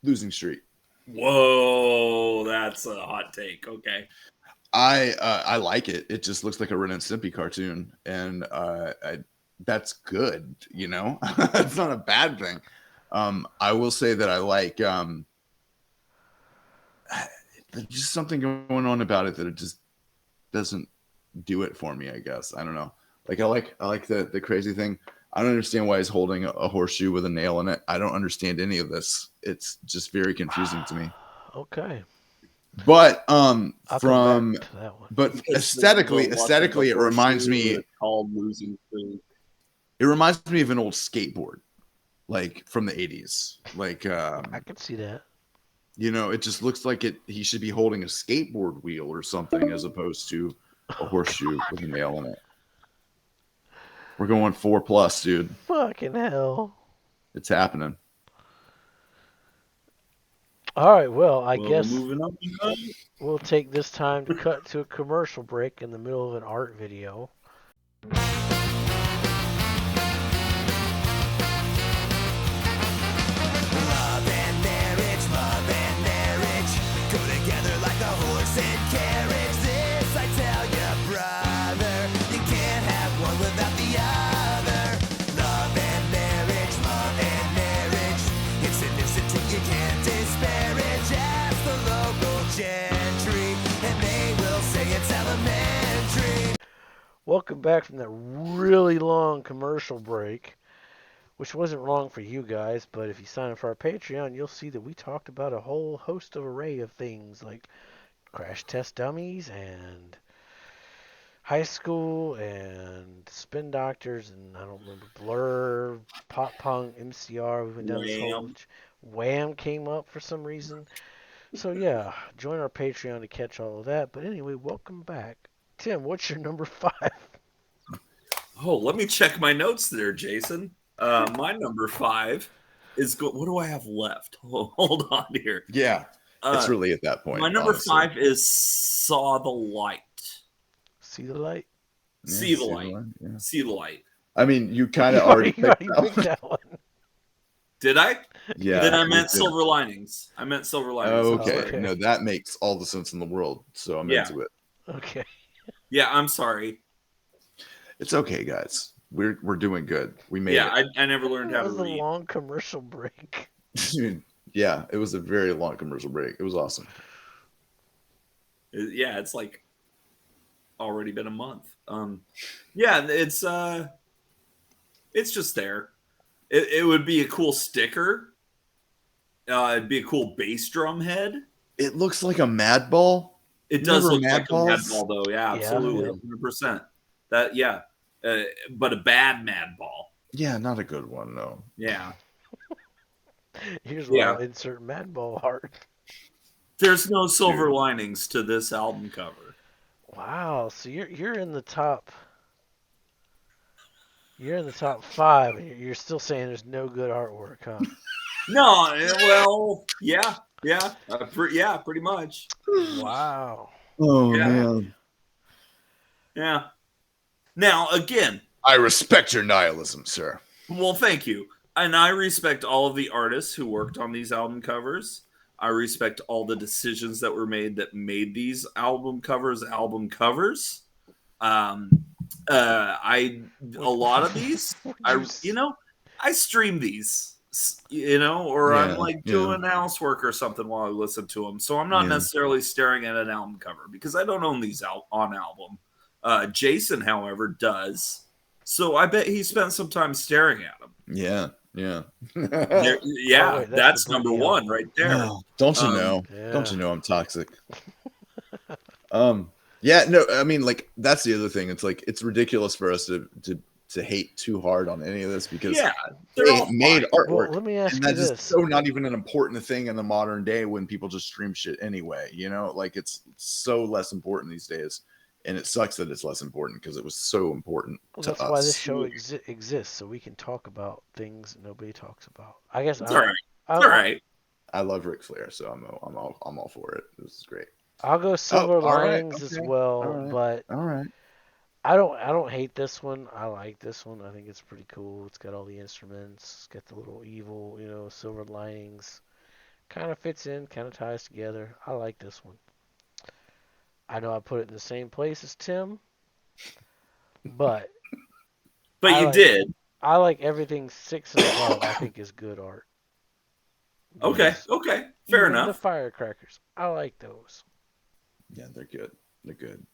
D: Losing Streak.
C: Whoa, that's a hot take. Okay.
D: I like it. It just looks like a Ren and Stimpy cartoon, and that's good. It's not a bad thing. I will say that I like there's just something going on about it that it just doesn't do it for me. I guess I don't know. Like I like the crazy thing. I don't understand why he's holding a horseshoe with a nail in it. I don't understand any of this. It's just very confusing to me.
B: Okay.
D: But
B: I'll come back to that one.
D: but aesthetically, it reminds me.
C: Called Losing Streak.
D: It reminds me of an old skateboard, like from the 80s. Like
B: I can see that.
D: it just looks like he should be holding a skateboard wheel or something as opposed to a horseshoe with a nail in it. We're going 4+, dude.
B: Fucking hell.
D: It's happening.
B: All right, well, I guess
C: moving on.
B: we'll take this time to cut to a commercial break in the middle of an art video.
E: Love and marriage go together like a horse and carriage. This I tell you, brother, you can't have one without the other. Love and marriage, it's an institute you can't disparage. Ask the local gentry, and they will say it's elementary.
B: Welcome back from that really long commercial break, which wasn't long for you guys, but if you sign up for our Patreon, you'll see that we talked about a whole host of array of things like crash test dummies and high school and spin doctors and I don't remember Blur, pop punk, MCR. We went down this whole Wham came up for some reason. So yeah, join our Patreon to catch all of that. But anyway, welcome back. Tim, what's your number 5?
C: Oh, let me check my notes there, Jason. My number 5 is what do I have left? Hold on here.
D: Yeah, it's
C: Uh,
D: really at that point.
C: my number
D: Honestly.
C: 5 is Saw the Light.
B: See the light?
D: Yeah,
C: See the light.
D: Yeah.
C: See the light.
D: I mean, you kind
B: You
D: of already
B: already
D: picked
B: picked that one.
C: Did I?
D: Yeah.
C: Then I
D: you
C: meant
D: did.
C: Silver Linings. I meant Silver Linings.
D: Oh,
C: I'm
D: okay.
C: sorry.
B: Okay.
D: No, that makes all the sense in the world. So I'm
C: Yeah.
D: into it.
B: Okay.
C: Yeah, I'm sorry.
D: It's okay, guys. We're doing good. We made
C: Yeah, I never learned
B: That
C: how to
B: was a
C: read.
B: long commercial break.
D: it. Yeah, it was a very long commercial break. It was awesome.
C: Yeah, it's like already been a month. Yeah, it's just there. It would be a cool sticker. It'd be a cool bass drum head.
D: It looks like a mad ball.
C: It does
D: Remember
C: look like a mad
D: Balls?
C: ball, though. Yeah,
B: Yeah,
C: absolutely,
B: yeah.
C: 100%. That yeah, but a bad mad ball.
D: Yeah, not a good one, no.
C: Yeah,
B: Here's where
C: Yeah.
B: I'll insert Madball heart.
C: there's no silver linings to this album cover.
B: Wow, so you're in the top. You're in the top 5, and you're still saying there's no good artwork, huh?
C: No, well, yeah, yeah, pretty much.
B: Wow.
D: Oh
C: Yeah.
D: man.
C: Yeah. Now, again,
D: I respect your nihilism, sir.
C: well, thank you. And I respect all of the artists who worked on these album covers. I respect all the decisions that were made that made these album covers. A lot of these, I stream these, or I'm
D: Yeah,
C: like
D: yeah.
C: doing housework or something while I listen to them. So I'm not
D: Yeah.
C: necessarily staring at an album cover because I don't own these on album. Jason, however, does. So I bet he spent some time staring at them.
D: Yeah, yeah.
C: Yeah,
B: wait, that's
C: that's
B: the
C: number
B: Britney
C: 1
B: album.
C: right there.
D: Oh, don't you know?
B: Yeah.
D: Don't you know I'm toxic? Yeah, no, I mean, like, that's the other thing. It's like it's ridiculous for us to hate too hard on any of this because
C: Yeah, they're
D: they
C: all
D: made
C: fine.
D: artwork.
B: Well, let me ask
D: And
B: you
D: that's
B: this.
D: just so not even an important thing in the modern day when people just stream shit anyway, like it's so less important these days. And it sucks that it's less important because it was so important
B: Well,
D: to
B: that's
D: us.
B: why this show exists, so we can talk about things that nobody talks about. I guess
C: It's all right.
B: I'll,
C: It's all right.
D: I love Ric Flair, so I'm all for it. This is great.
B: I'll go Silver
D: all right,
B: Linings as
D: okay,
B: well,
D: all right.
B: but
D: All right.
B: I don't hate this one. I like this one. I think it's pretty cool. It's got all the instruments. It's got the little evil, Silver Linings. Kind of fits in, kind of ties together. I like this one. I know I put it in the same place as Tim, but
C: But you
B: like-
C: did.
B: I like everything 6 and above. I think is good art.
C: Okay.
B: Yes.
C: Okay. Fair
B: Even
C: enough.
B: The firecrackers. I like those.
D: Yeah, they're good. They're good.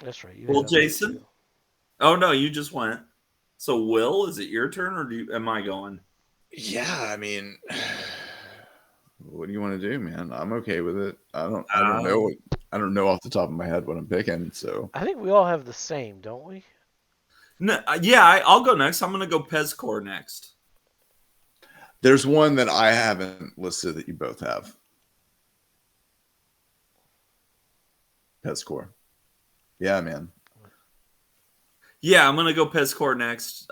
B: That's right. You
C: Well,
B: had them
C: Jason?
B: too.
C: Oh no, you just went. So, Will, is it your turn or am I going?
D: Yeah, I mean, what do you want to do, man? I'm okay with it. I don't know. I don't know off the top of my head what I'm picking. So
B: I think we all have the same, don't we?
C: No, yeah, I'll go next. I'm going to go Pezcore next.
D: there's one that I haven't listed that you both have. Pezcore. Yeah, man.
C: Yeah, I'm going to go Pezcore next.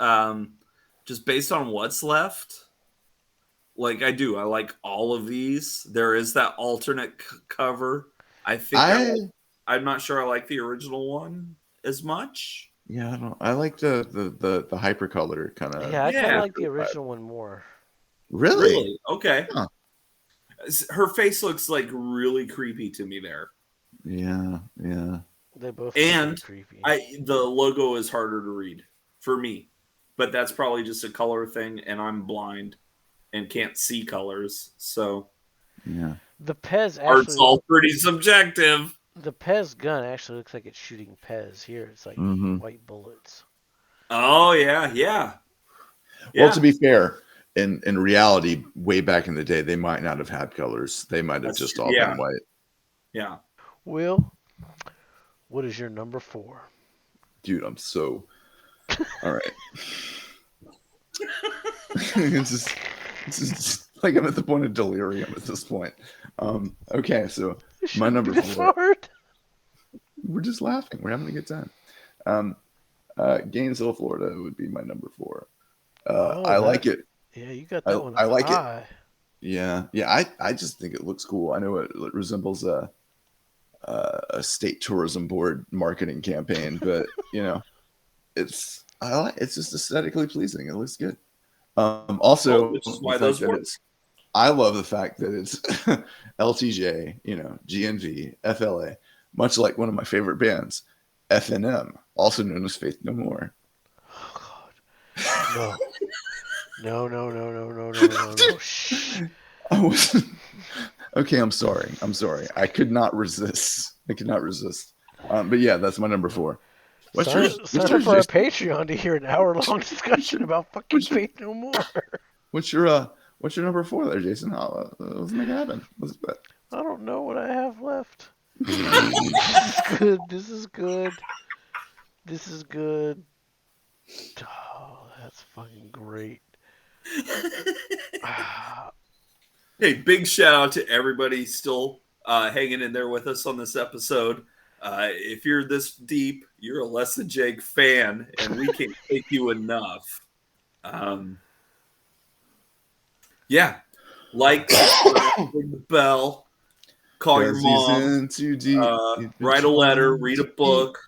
C: Just based on what's left. Like I do. I like all of these. There is that alternate cover. I think I'm not sure I like the original one as much.
D: Yeah, I like the hypercolor kind of.
B: Yeah, I kind
C: Yeah.
B: of like the original one more.
D: Really?
C: Okay.
D: Huh.
C: Her face looks like really creepy to me there.
D: Yeah, yeah.
B: They both
C: And
B: look creepy.
C: The logo is harder to read for me. But that's probably just a color thing and I'm blind and can't see colors. So
D: Yeah.
B: The Pez
C: art's
B: actually,
C: all pretty subjective.
B: the Pez gun actually looks like it's shooting Pez. Here it's like
D: Mhm.
B: white bullets.
C: Oh yeah, yeah.
D: Well, to be fair, in reality, way back in the day, they might not have had colors. They might have
C: That's
D: just
C: true.
D: all
C: Yeah.
D: been white.
C: Yeah.
B: Will, what is your number 4?
D: Dude, I'm so all right. it's just like I'm at the point of delirium at this point. Okay, so my number
B: This
D: 4.
B: hard.
D: We're just laughing. We're having a good time. Gainesville, Florida would be my number 4. I like it.
B: Yeah, you got that one
D: I like it.
B: high.
D: Yeah. I just think it looks cool. I know it resembles a state tourism board marketing campaign, but it's just aesthetically pleasing. It looks good. Also,
C: which is why
D: the fact
C: those
D: that
C: work.
D: I love the fact that it's LTJ, GNV, FLA, much like one of my favorite bands, FNM, also known as Faith No More.
B: Oh God. No. Shh.
D: I was okay. I'm sorry. I could not resist. But yeah, that's my number 4. What's
B: Sign
D: yours?
B: up for our Patreon to hear an hour-long discussion about fucking Faith No More.
D: What's your number 4 there, Jason? Let's make it happen.
B: I don't know what I have left. This is good. Oh, that's fucking great.
C: Hey, big shout out to everybody still hanging in there with us on this episode. If you're this deep, you're a Less Than Jake fan, and we can't thank you enough. Yeah, like, subscribe, ring the bell, call your mom,
D: too deep.
C: write a letter, read a book.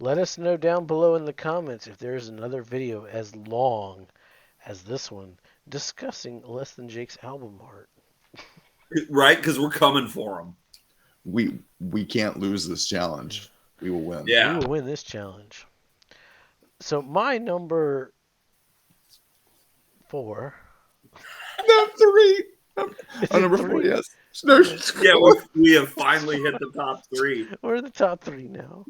B: Let us know down below in the comments if there's another video as long as this one discussing Less Than Jake's album art.
C: Right, because we're coming for them.
D: We can't lose this challenge. We will win.
C: Yeah.
B: We will win this challenge. So my number 4.
D: No, 3. Number 4, yes. No,
C: Yeah, we have finally hit the top 3.
B: We're in the top 3 now.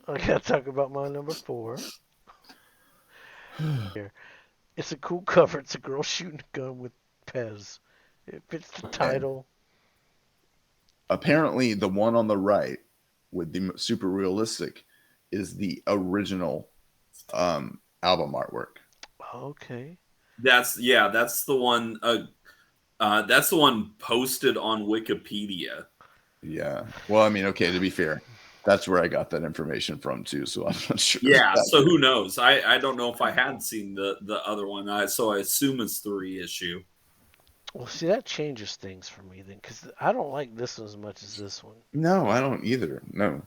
B: I gotta talk about my number 4. Here. It's a cool cover. It's a girl shooting a gun with Pez. It fits the title.
D: Apparently, the one on the right with the super realistic is the original album artwork.
B: Okay.
C: That's the one. That's the one posted on Wikipedia.
D: Yeah. Well, I mean, okay. To be fair, that's where I got that information from too. So I'm not sure.
C: Yeah. So who knows? I don't know if I had seen the other one. So I assume it's the reissue.
B: Well, see, that changes things for me then, because I don't like this one as much as this one.
D: No, I don't either. No.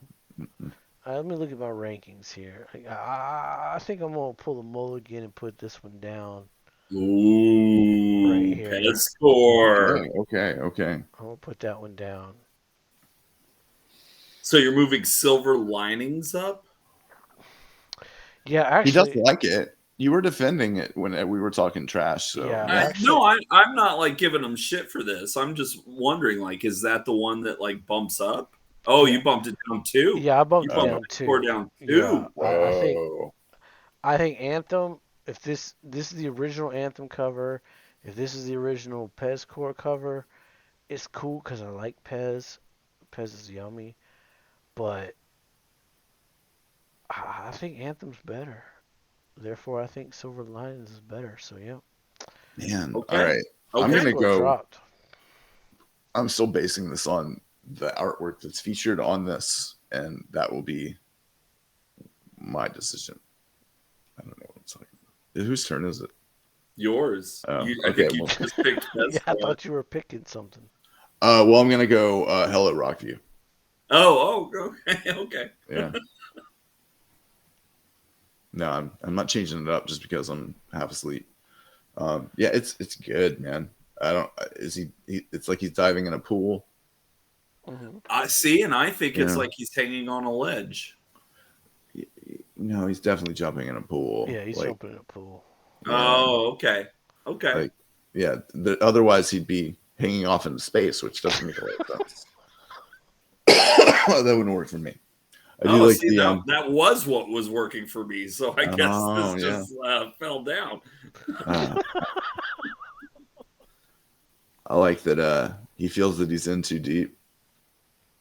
B: Let me look at my rankings here. I think I'm gonna pull the mulligan and put this one down.
C: Ooh,
B: Right here.
C: Pez score.
D: Okay.
B: I'm gonna put that one down.
C: So you're moving Silver Linings up?
B: Yeah, actually,
D: he doesn't like it. You were defending it when we were talking trash. So
B: Yeah,
C: no, I'm not like giving them shit for this. I'm just wondering, like, is that the one that like bumps up? Oh, you bumped it down too.
B: Yeah, I bumped
C: You
B: it
C: bumped
B: down
C: score
B: too.
C: down
B: Yeah,
C: too.
B: I think Anthem. If this is the original Anthem cover, if this is the original Pez core cover, it's cool because I like Pez. Pez is yummy, but I think Anthem's better. Therefore, I think Silver Linings is better. So yeah.
D: Man,
C: Okay.
D: all right.
C: Okay.
D: I'm gonna go.
B: Dropped.
D: I'm still basing this on the artwork that's featured on this, and that will be my decision. I don't know what I'm talking about. Whose turn is it?
C: Yours.
D: Oh,
C: I
D: okay,
C: think you just picked Pez
B: Yeah, I
C: score.
B: thought you were picking something.
D: Well, I'm gonna go Hello Rockview.
C: Oh, okay.
D: Yeah. No, I'm not changing it up just because I'm half asleep. Yeah, it's good, man. I don't. Is he? It's like he's diving in a pool.
B: Mm-hmm.
C: I see, and I think it's
D: Yeah.
C: like he's hanging on a ledge.
D: No, he's definitely jumping in a pool.
B: Yeah, he's
D: like,
B: jumping in a pool.
C: Oh, okay.
D: Like, yeah. Otherwise, he'd be hanging off into space, which doesn't make a lot of sense. That wouldn't work for me. I do like the.
C: That was what was working for me, so I guess this just fell down.
D: I like that he feels that he's in too deep,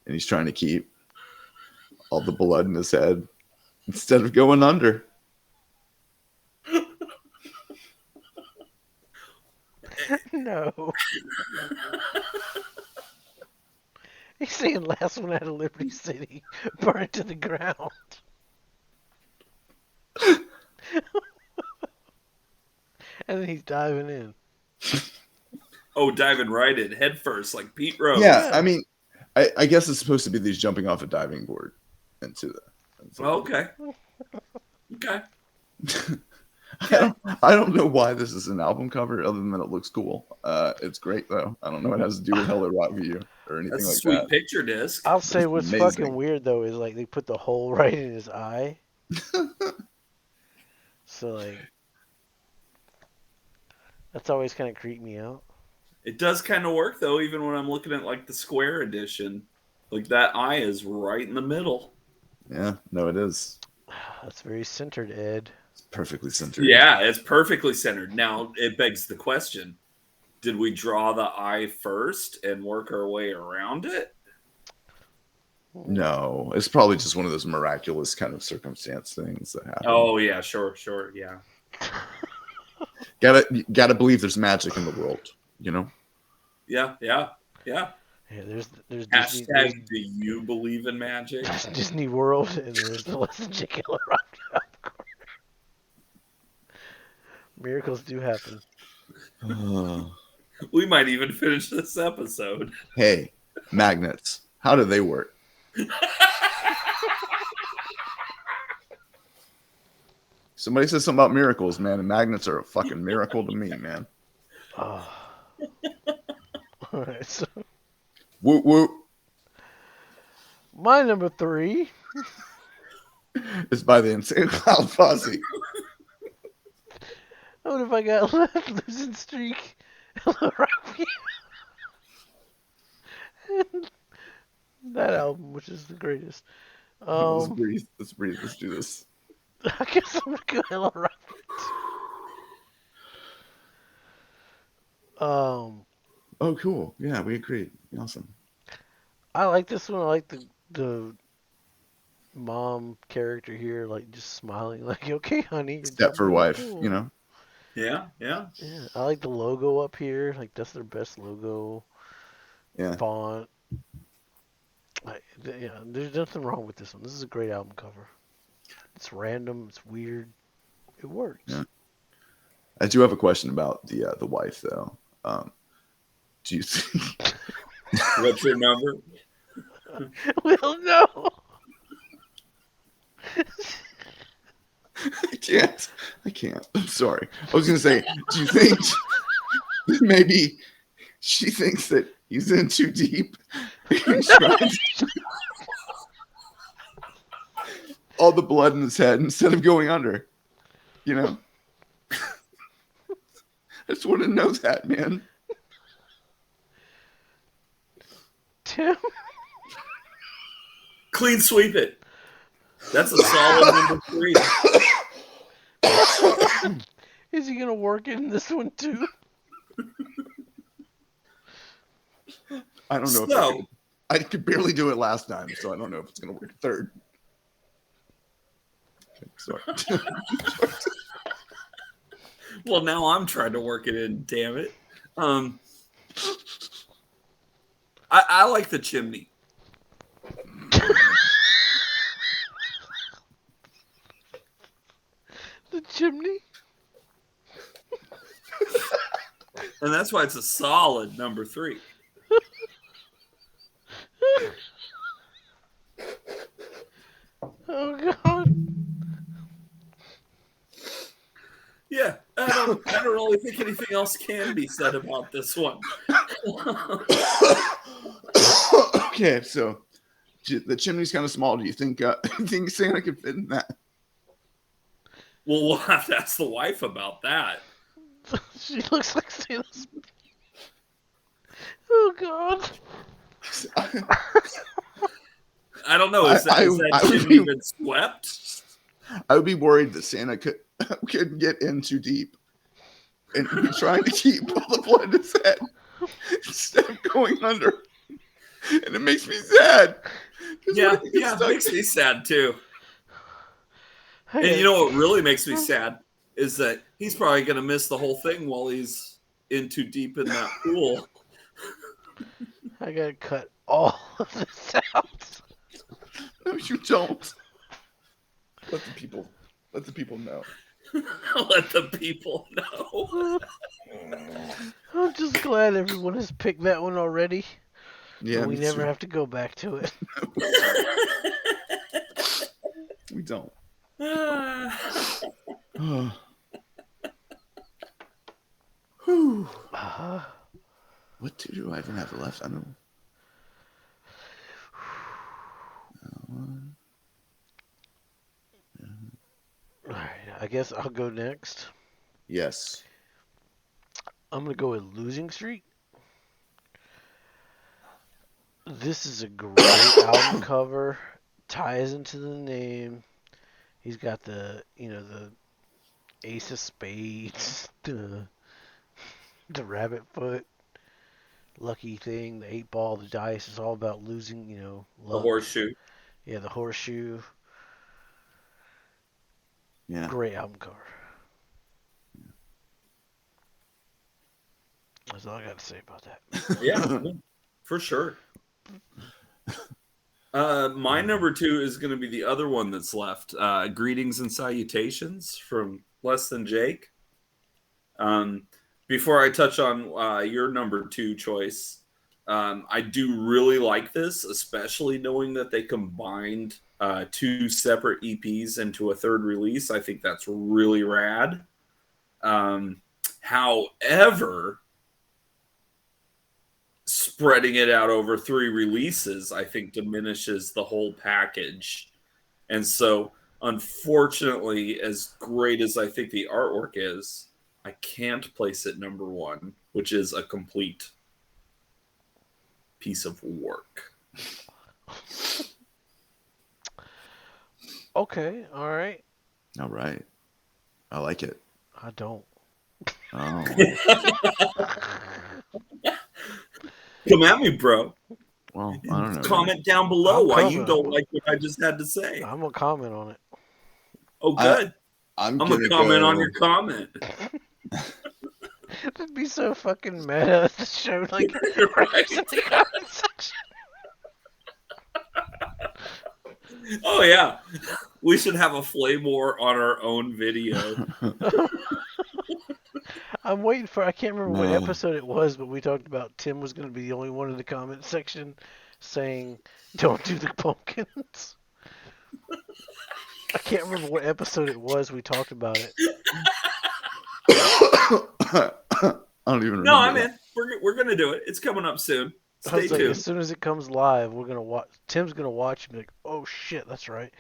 D: and he's trying to keep all the blood in his head instead of going under.
B: No. He's saying last one out of Liberty City, burned to the ground. And then he's diving in.
C: Oh, diving right in head first, like Pete Rose.
D: Yeah,
B: Yeah.
D: I mean, I guess it's supposed to be these jumping off a diving board into the.
C: Oh, okay. Okay.
D: I don't know why this is an album cover, other than that it looks cool. It's great though. I don't know what it has to do with Hello Rock View or anything
C: That's a
D: like
C: sweet
D: that.
C: picture disc.
B: I'll say
D: That's
B: what's
D: amazing.
B: fucking weird though is like they put the hole right in his eye. So like that's always kind of creeped me out.
C: It does kind of work though, even when I'm looking at like the square edition. Like that eye is right in the middle.
D: Yeah, no, it is.
B: That's very centered, Ed.
D: It's perfectly centered.
C: Yeah, it's perfectly centered. Now it begs the question: did we draw the eye first and work our way around it?
D: No, it's probably just one of those miraculous kind of circumstance things that happen.
C: Oh yeah, sure, yeah.
D: Gotta believe there's magic in the world, you know?
C: Yeah.
B: Yeah, there's Disney,
C: Hashtag do you believe in magic?
B: there's Disney World, and there's the Let's Chicken Rock. Of course. Miracles do happen.
C: We might even finish this episode.
D: Hey, magnets. How do they work? Somebody said something about miracles, man, and magnets are a fucking miracle to me, man.
B: Oh. All right, so
D: Woo woo.
B: my number 3.
D: It's by the Insane Clown Posse.
B: What if I got left losing streak? Hello, Rocky. That album, which is the greatest.
D: Let's breathe. Let's breathe. Let's do this.
B: I guess I'm gonna go Hello, Rocky.
D: Oh, cool. Yeah, we agreed. Awesome.
B: I like this one. I like the mom character here, like just smiling, like "Okay, honey." you're
D: Step for
B: jumping in the
D: wife,
B: pool."
D: you know?
C: Yeah.
B: Yeah, I like the logo up here. Like that's their best logo
D: Yeah.
B: font. Yeah, there's nothing wrong with this one. This is a great album cover. It's random. It's weird. It works.
D: Yeah. I do have a question about the wife, though. Do you think?
C: What's your number?
B: Well, no.
D: I can't. I'm sorry. I was gonna say, do you think maybe she thinks that he's in too deep? He's trying to- all the blood in his head instead of going under. You know? I just want to know that, man.
B: Tim.
C: Clean sweep it. That's a solid number 3.
B: Is he gonna work in this one too?
D: I don't know if
C: So-
D: I could barely do it last time, so I don't know if it's gonna work third. Okay, sorry.
C: Well, now I'm trying to work it in. Damn it. I like the chimney.
B: The chimney.
C: And that's why it's a solid number 3.
B: Oh God.
C: Yeah, I don't really think anything else can be said about this one.
D: Okay, so the chimney's kind of small. Do you think think Santa could fit in that?
C: Well, we'll have to ask the wife about that.
B: She looks like Santa's. Oh God.
C: I don't know. Is that
D: I would
C: chimney
D: be-
C: been swept?
D: I would be worried that Santa could get in too deep and be trying to keep all the blood in his head instead of going under. And it makes me sad. 'Cause
C: Yeah,
D: what if he gets
C: it
D: stuck?
C: makes me sad too.
B: Hey,
C: And you know what really makes me sad is that he's probably going to miss the whole thing while he's in too deep in that pool.
B: I gotta cut all of this out.
D: No, you don't. Let the people know.
C: Let the people know.
B: I'm just glad everyone has picked that one already.
D: Yeah,
B: and we
D: me
B: never
D: too.
B: have to go back to it.
D: We don't. Whew.
B: Uh,
D: What two do I even have left? I don't.
B: Alright, I guess I'll go next.
D: Yes.
B: I'm gonna go with Losing Streak. This is a great album cover. Ties into the name. He's got the Ace of Spades, the rabbit foot, lucky thing, the 8 ball, the dice. It's all about losing,
C: The
B: luck.
C: horseshoe.
B: Yeah, the horseshoe.
D: Yeah.
B: Great album cover. That's all I got to say about that.
C: Yeah, for sure. My number 2 is going to be the other one that's left. Greetings and Salutations from Less Than Jake. Before I touch on your number 2 choice, I do really like this, especially knowing that they combined 2 separate EPs into a third release. I think that's really rad. However, spreading it out over 3 releases, I think, diminishes the whole package. And so, unfortunately, as great as I think the artwork is, I can't place it number 1, which is a complete piece of work.
B: Okay, all right.
D: All right. I like it.
B: I don't.
D: Oh.
C: Come at me, bro.
D: Well, I don't know.
C: Comment down below
B: I'm
C: why
B: coming.
C: you don't like what I just had to say.
B: I'm gonna comment on it.
C: Oh, good.
D: I'm
C: I'm
D: gonna
C: gonna comment
D: go...
C: on your comment.
B: It'd be so fucking meta to show like
C: Right?
B: in the comment section.
C: Oh yeah, we should have a Flaymore on our own video.
B: I'm waiting for. I can't remember what
D: No.
B: episode it was, but we talked about Tim was going to be the only one in the comment section saying, "Don't do the pumpkins." I can't remember what episode it was. We talked about it.
D: I don't even remember.
C: No, I'm
D: that.
C: in. We're gonna do it. It's coming up soon.
B: I
C: Stay
B: was like,
C: tuned.
B: as soon as it comes live, we're gonna watch. Tim's gonna watch and be like, "Oh shit, that's right.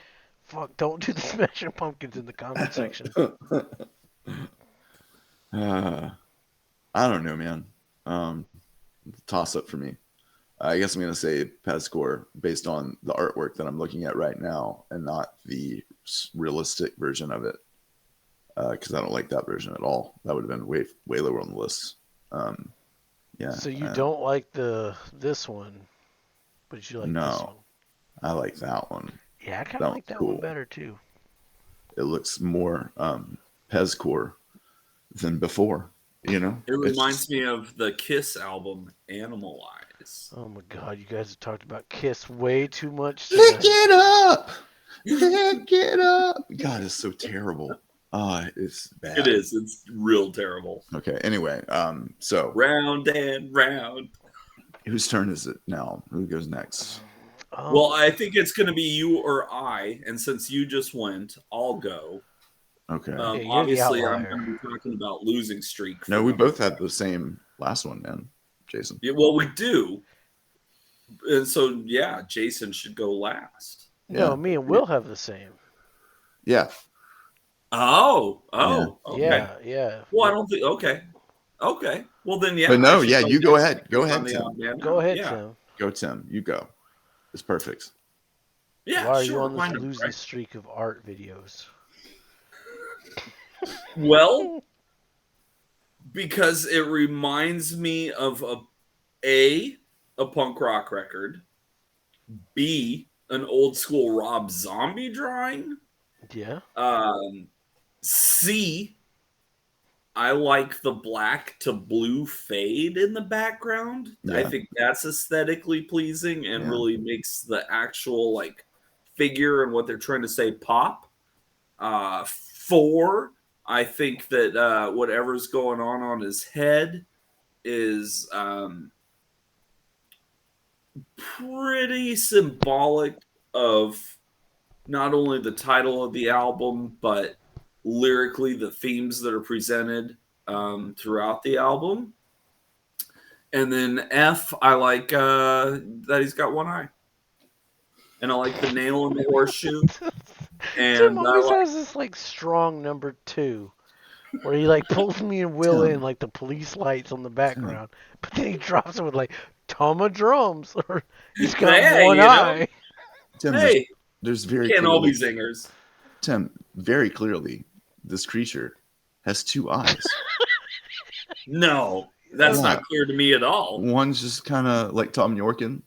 B: Fuck, don't do the Smashing Pumpkins in the comment section."
D: I don't know, man. Toss up for me. I guess I'm gonna say Pezcore based on the artwork that I'm looking at right now, and not the realistic version of it, because I don't like that version at all. That would have been way lower on the list. Yeah.
B: So you don't like this one, but you like
D: No.
B: this one.
D: I like that one.
B: Yeah, I kind
D: That
B: of like that
D: cool.
B: one better too.
D: It looks more Pezcore than before. You know,
C: It reminds me of the Kiss album, Animalize.
B: Oh my god, you guys have talked about Kiss way too much
D: Lick
B: today.
D: it up, lick it up. God, it's so terrible. It's bad.
C: It is. It's real terrible.
D: Okay. Anyway, so
C: Round and round.
D: whose turn is it now? Who goes next?
C: Well, I think it's going to be you or I, and since you just went, I'll go.
D: Okay.
B: Yeah, you're the
C: Obviously, I'm
B: outlier.
C: going to be talking about Losing Streak.
D: No, we both had the same last one, man. Jason.
C: Yeah, well, we do. And so, yeah, Jason should go last.
B: No,
D: Yeah.
B: me and Will have the same.
D: Yeah.
C: Oh,
B: Yeah,
C: okay.
B: yeah.
C: Well, I don't think. Okay. Well, then, yeah.
D: But no,
C: I should
D: yeah,
C: go
D: you go
C: next
D: ahead. Go
C: because
D: ahead,
C: I'm the
D: Tim.
C: odd man
B: Go
C: out.
B: ahead,
C: Yeah.
B: Tim.
D: Go, Tim. You go. It's perfect.
C: Yeah,
B: Why are
C: sure.
B: you on
C: Why
B: this
C: not,
B: losing
C: right?
B: streak of art videos?
C: Well, because it reminds me of a punk rock record, B, an old school Rob Zombie drawing,
B: Yeah.
C: C, I like the black to blue fade in the background. I
D: Yeah.
C: think that's aesthetically pleasing and
D: Yeah.
C: really makes the actual like figure and what they're trying to say pop. 4, I think that whatever's going on his head is pretty symbolic of not only the title of the album, but lyrically the themes that are presented throughout the album. And then F, I like that he's got one eye. And I like the nail in the horseshoe.
B: Tim
C: And I
B: always
C: like,
B: has this like strong number 2 where he like pulls me and Will
D: Tim.
B: in like the police lights on the
D: Tim.
B: background, but then he drops it with like Tama drums or he's got
C: hey,
B: one
C: you know,
B: eye.
D: Tim,
C: hey,
D: there's very
C: can't all be
D: clearly,
C: zingers.
D: Tim, very clearly, this creature has 2 eyes.
C: No, that's
D: Yeah.
C: not clear to me at all.
D: One's just kind of like Tom Yorkin,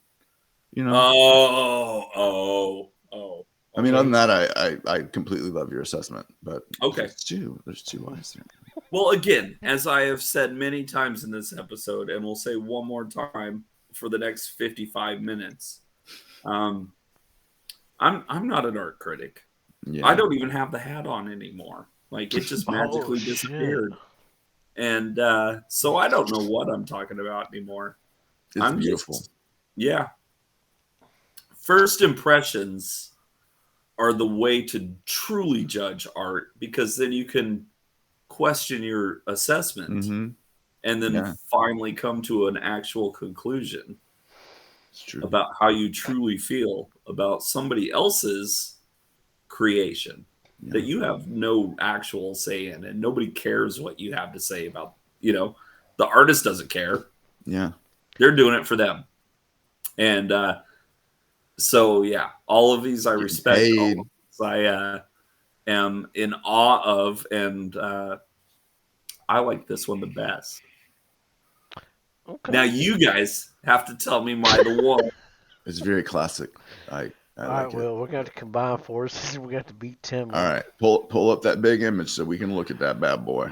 D: you know.
C: Oh.
D: I mean, other than
C: Okay.
D: that, I completely love your assessment, but
C: Okay.
D: there's two eyes there.
C: Well, again, as I have said many times in this episode, and we'll say one more time for the next 55 minutes, I'm not an art critic.
D: Yeah,
C: I don't even have the hat on anymore. Like it just magically
B: Shit.
C: disappeared, and so I don't know what I'm talking about anymore.
D: it's
C: I'm
D: beautiful.
C: Yeah. First impressions are the way to truly judge art because then you can question your assessment
D: Mm-hmm.
C: and then
D: Yeah.
C: finally come to an actual conclusion
D: It's true.
C: about how you truly feel about somebody else's creation that you have no actual say in, and nobody cares what you have to say about, the artist doesn't care.
D: Yeah.
C: They're doing it for them. And so, yeah, all of these I respect.
D: paid.
C: All of these I am in awe of, and I like this one the best.
B: Okay.
C: Now you guys have to tell me my the one.
D: It's very classic. I
B: All
D: like
B: right,
D: it.
B: Will, we're going to combine forces. We're going to beat Tim.
D: All right, pull up that big image so we can look at that bad boy.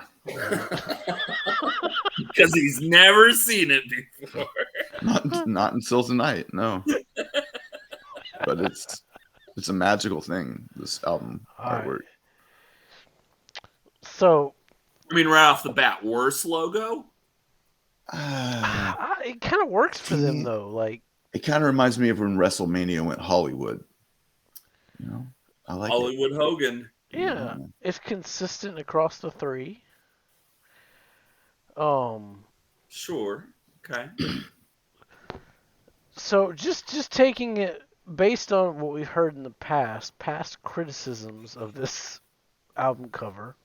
C: Because he's never seen it before.
D: Not until tonight, no. But it's a magical thing. This album
B: All right.
D: artwork.
B: So
C: I mean, right off the bat, worst logo.
B: it kind of works for them
D: See,
B: though. Like
D: it kind of reminds me of when WrestleMania went Hollywood. I like
C: Hollywood Hogan.
B: yeah, it's consistent across the 3.
C: Sure. Okay.
B: So just taking it based on what we've heard in the past criticisms of this album cover.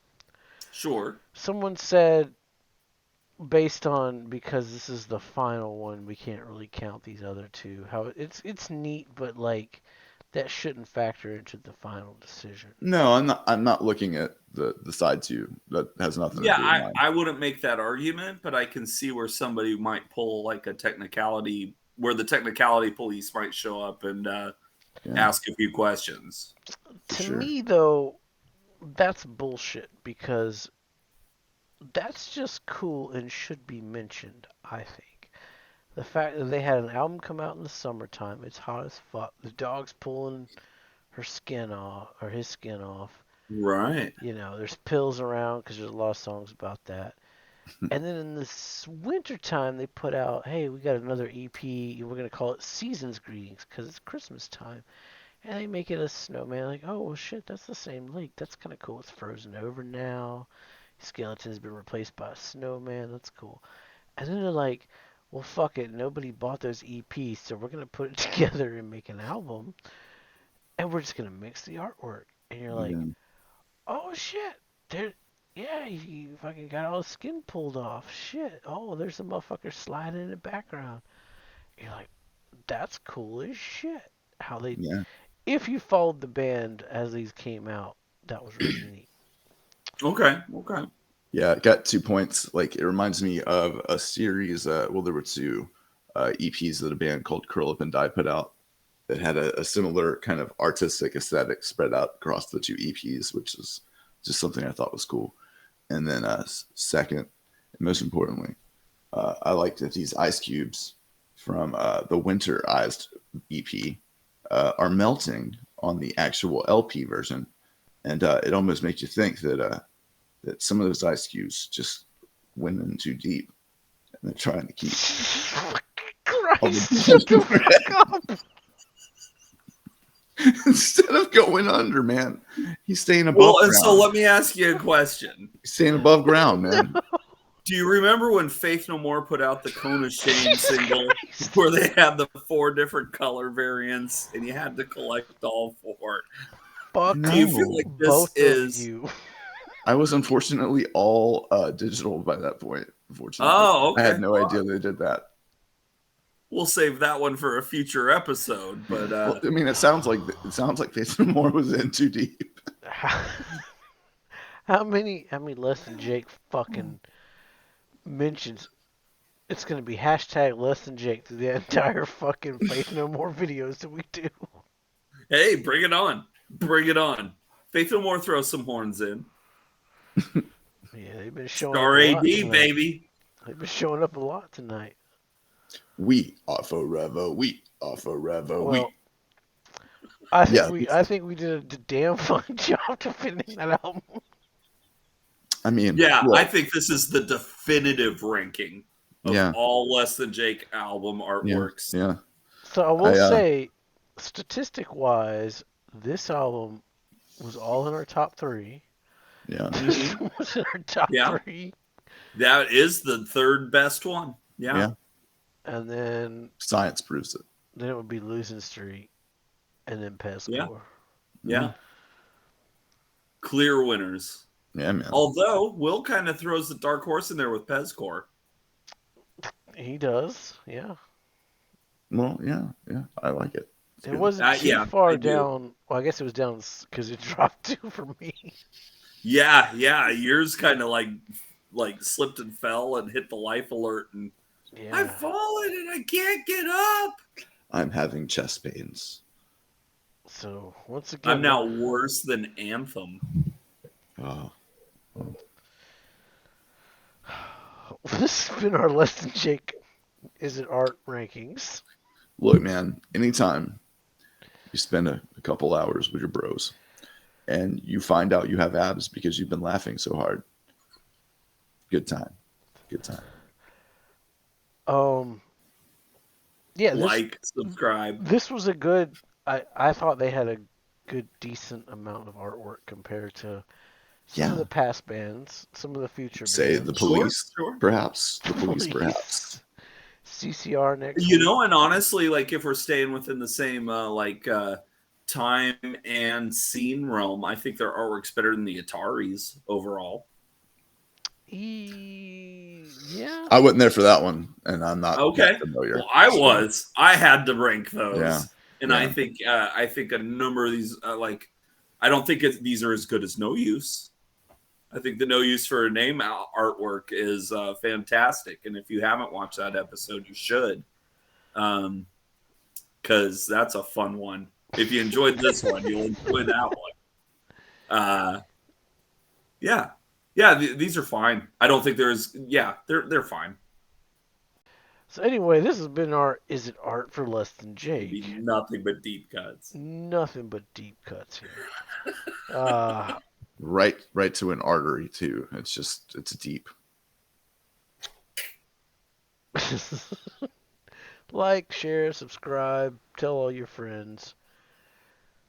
C: Sure.
B: Someone said based on because this is the final one, we can't really count these other 2. How it's neat, but like that shouldn't factor into the final decision.
D: No, I'm not looking at the side 2. That has nothing to do with mine.
C: I wouldn't make that argument, but I can see where somebody might pull like a technicality, where the technicality police might show up and ask a few questions.
B: To me, though, that's bullshit because that's just cool and should be mentioned, I think. The fact that they had an album come out in the summertime, it's hot as fuck. The dog's pulling her skin off, or his skin off.
C: Right.
B: There's pills around because there's a lot of songs about that. And then in this wintertime, they put out, hey, we got another EP. We're going to call it Season's Greetings because it's Christmas time. And they make it a snowman. Like, oh, well, shit, that's the same lake. That's kind of cool. It's frozen over now. Skeleton's been replaced by a snowman. That's cool. And then they're like, well, fuck it. Nobody bought those EPs, so we're going to put it together and make an album. And we're just going to mix the artwork. And you're like, oh, shit. Yeah, you fucking got all the skin pulled off. Shit. Oh, there's a motherfucker sliding in the background. You're like, that's cool as shit. How they...
D: Yeah.
B: If you followed the band as these came out, that was really neat.
C: Okay.
D: Yeah, got 2 points. Like, it reminds me of a series. There were 2 EPs that a band called Curl Up and Die put out that had a similar kind of artistic aesthetic spread out across the 2 EPs, which is just something I thought was cool. And then second, and most importantly, I like that these ice cubes from the winterized EP are melting on the actual LP version, and it almost makes you think that that some of those ice cubes just went in too deep, and they're trying to keep all
B: Christ,
D: the
B: shut the fuck up.
D: instead of going under, man. He's staying above
C: Well, and
D: ground.
C: so let me ask you a question.
D: He's staying above ground, man.
C: Do you remember when Faith No More put out the Cone of Shame single where they had the 4 different color variants and you had to collect all 4?
B: Fuck
D: No.
C: Do you feel like this
B: both
C: is
B: of you.
D: I was unfortunately all digital by that point. Unfortunately,
C: Oh, okay.
D: I had no idea they did that.
C: We'll save that one for a future episode, but
D: Well, I mean, it sounds like Faith No More was in too deep.
B: How many less than Jake fucking mentions? It's gonna be hashtag less than Jake through the entire fucking Faith No More videos that we do.
C: hey, bring it on. Bring it on. Faith No More throws some horns in.
B: Yeah, they've been showing
C: Star
B: up a lot
C: AD,
B: tonight.
C: baby.
B: They've been showing up a lot tonight.
D: We are forever. We are forever.
B: Well,
D: We.
B: I think we did a damn fine job defending that album.
D: I mean,
C: Yeah,
D: look,
C: I think this is the definitive ranking of
D: Yeah.
C: all Less Than Jake album artworks.
D: Yeah.
B: So I will
D: I,
B: say, statistic-wise, this album was all in our top 3.
D: Yeah.
B: This was in our top
C: Yeah.
B: 3.
C: That is the 3rd best one. Yeah.
D: Yeah.
B: And then
D: Science proves it.
B: it would be Losing Street, and then Pescore.
C: Yeah.
D: Mm-hmm.
C: Yeah. Clear winners.
D: Yeah, man.
C: Although Will kind of throws the dark horse in there with Pescore.
B: He does, yeah.
D: Well, yeah. I like it. It's
B: It
D: good.
B: wasn't too
C: yeah,
B: far
C: I do.
B: down. Well, I guess it was down because it dropped 2 for me.
C: Yeah. Yours kind of like slipped and fell and hit the life alert and
B: Yeah.
C: I've fallen and I can't get up.
D: I'm having chest pains.
B: So once again,
C: I'm now worse than Anthem.
D: Oh.
B: this has been our Less Than Jake Is It Art rankings.
D: Look, man, anytime you spend a couple hours with your bros and you find out you have abs because you've been laughing so hard, good time.
B: Yeah,
C: Subscribe.
B: this was a good. I thought they had a good, decent amount of artwork compared to some of the past bands, some of the future
D: Say
B: bands.
D: the police,
C: Sure.
D: perhaps. The police, perhaps.
B: CCR next.
C: You
B: week.
C: know, and honestly, like if we're staying within the same time and scene realm, I think their artwork's better than the Ataris overall.
B: Yeah.
D: I wasn't there for that one, and I'm not
C: Okay.
D: that familiar.
C: Well, I was. I had to rank those,
D: Yeah.
C: and
D: Yeah.
C: I think a number of these, I don't think these are as good as No Use. I think the No Use for a Name artwork is fantastic, and if you haven't watched that episode, you should, because that's a fun one. If you enjoyed this one, you'll enjoy that one. These are fine. I don't think they're fine.
B: So anyway, this has been our Is It Art for Less Than Jake?
C: Nothing but deep cuts.
B: Nothing but deep cuts here.
D: Right to an artery too. It's deep.
B: Like, share, subscribe, tell all your friends.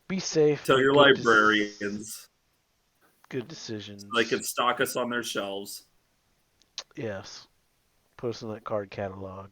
B: Be safe.
C: Tell
B: make
C: your
B: good
C: librarians
B: good decisions.
C: they can stock us on their shelves.
B: Yes. Put us in that card catalog.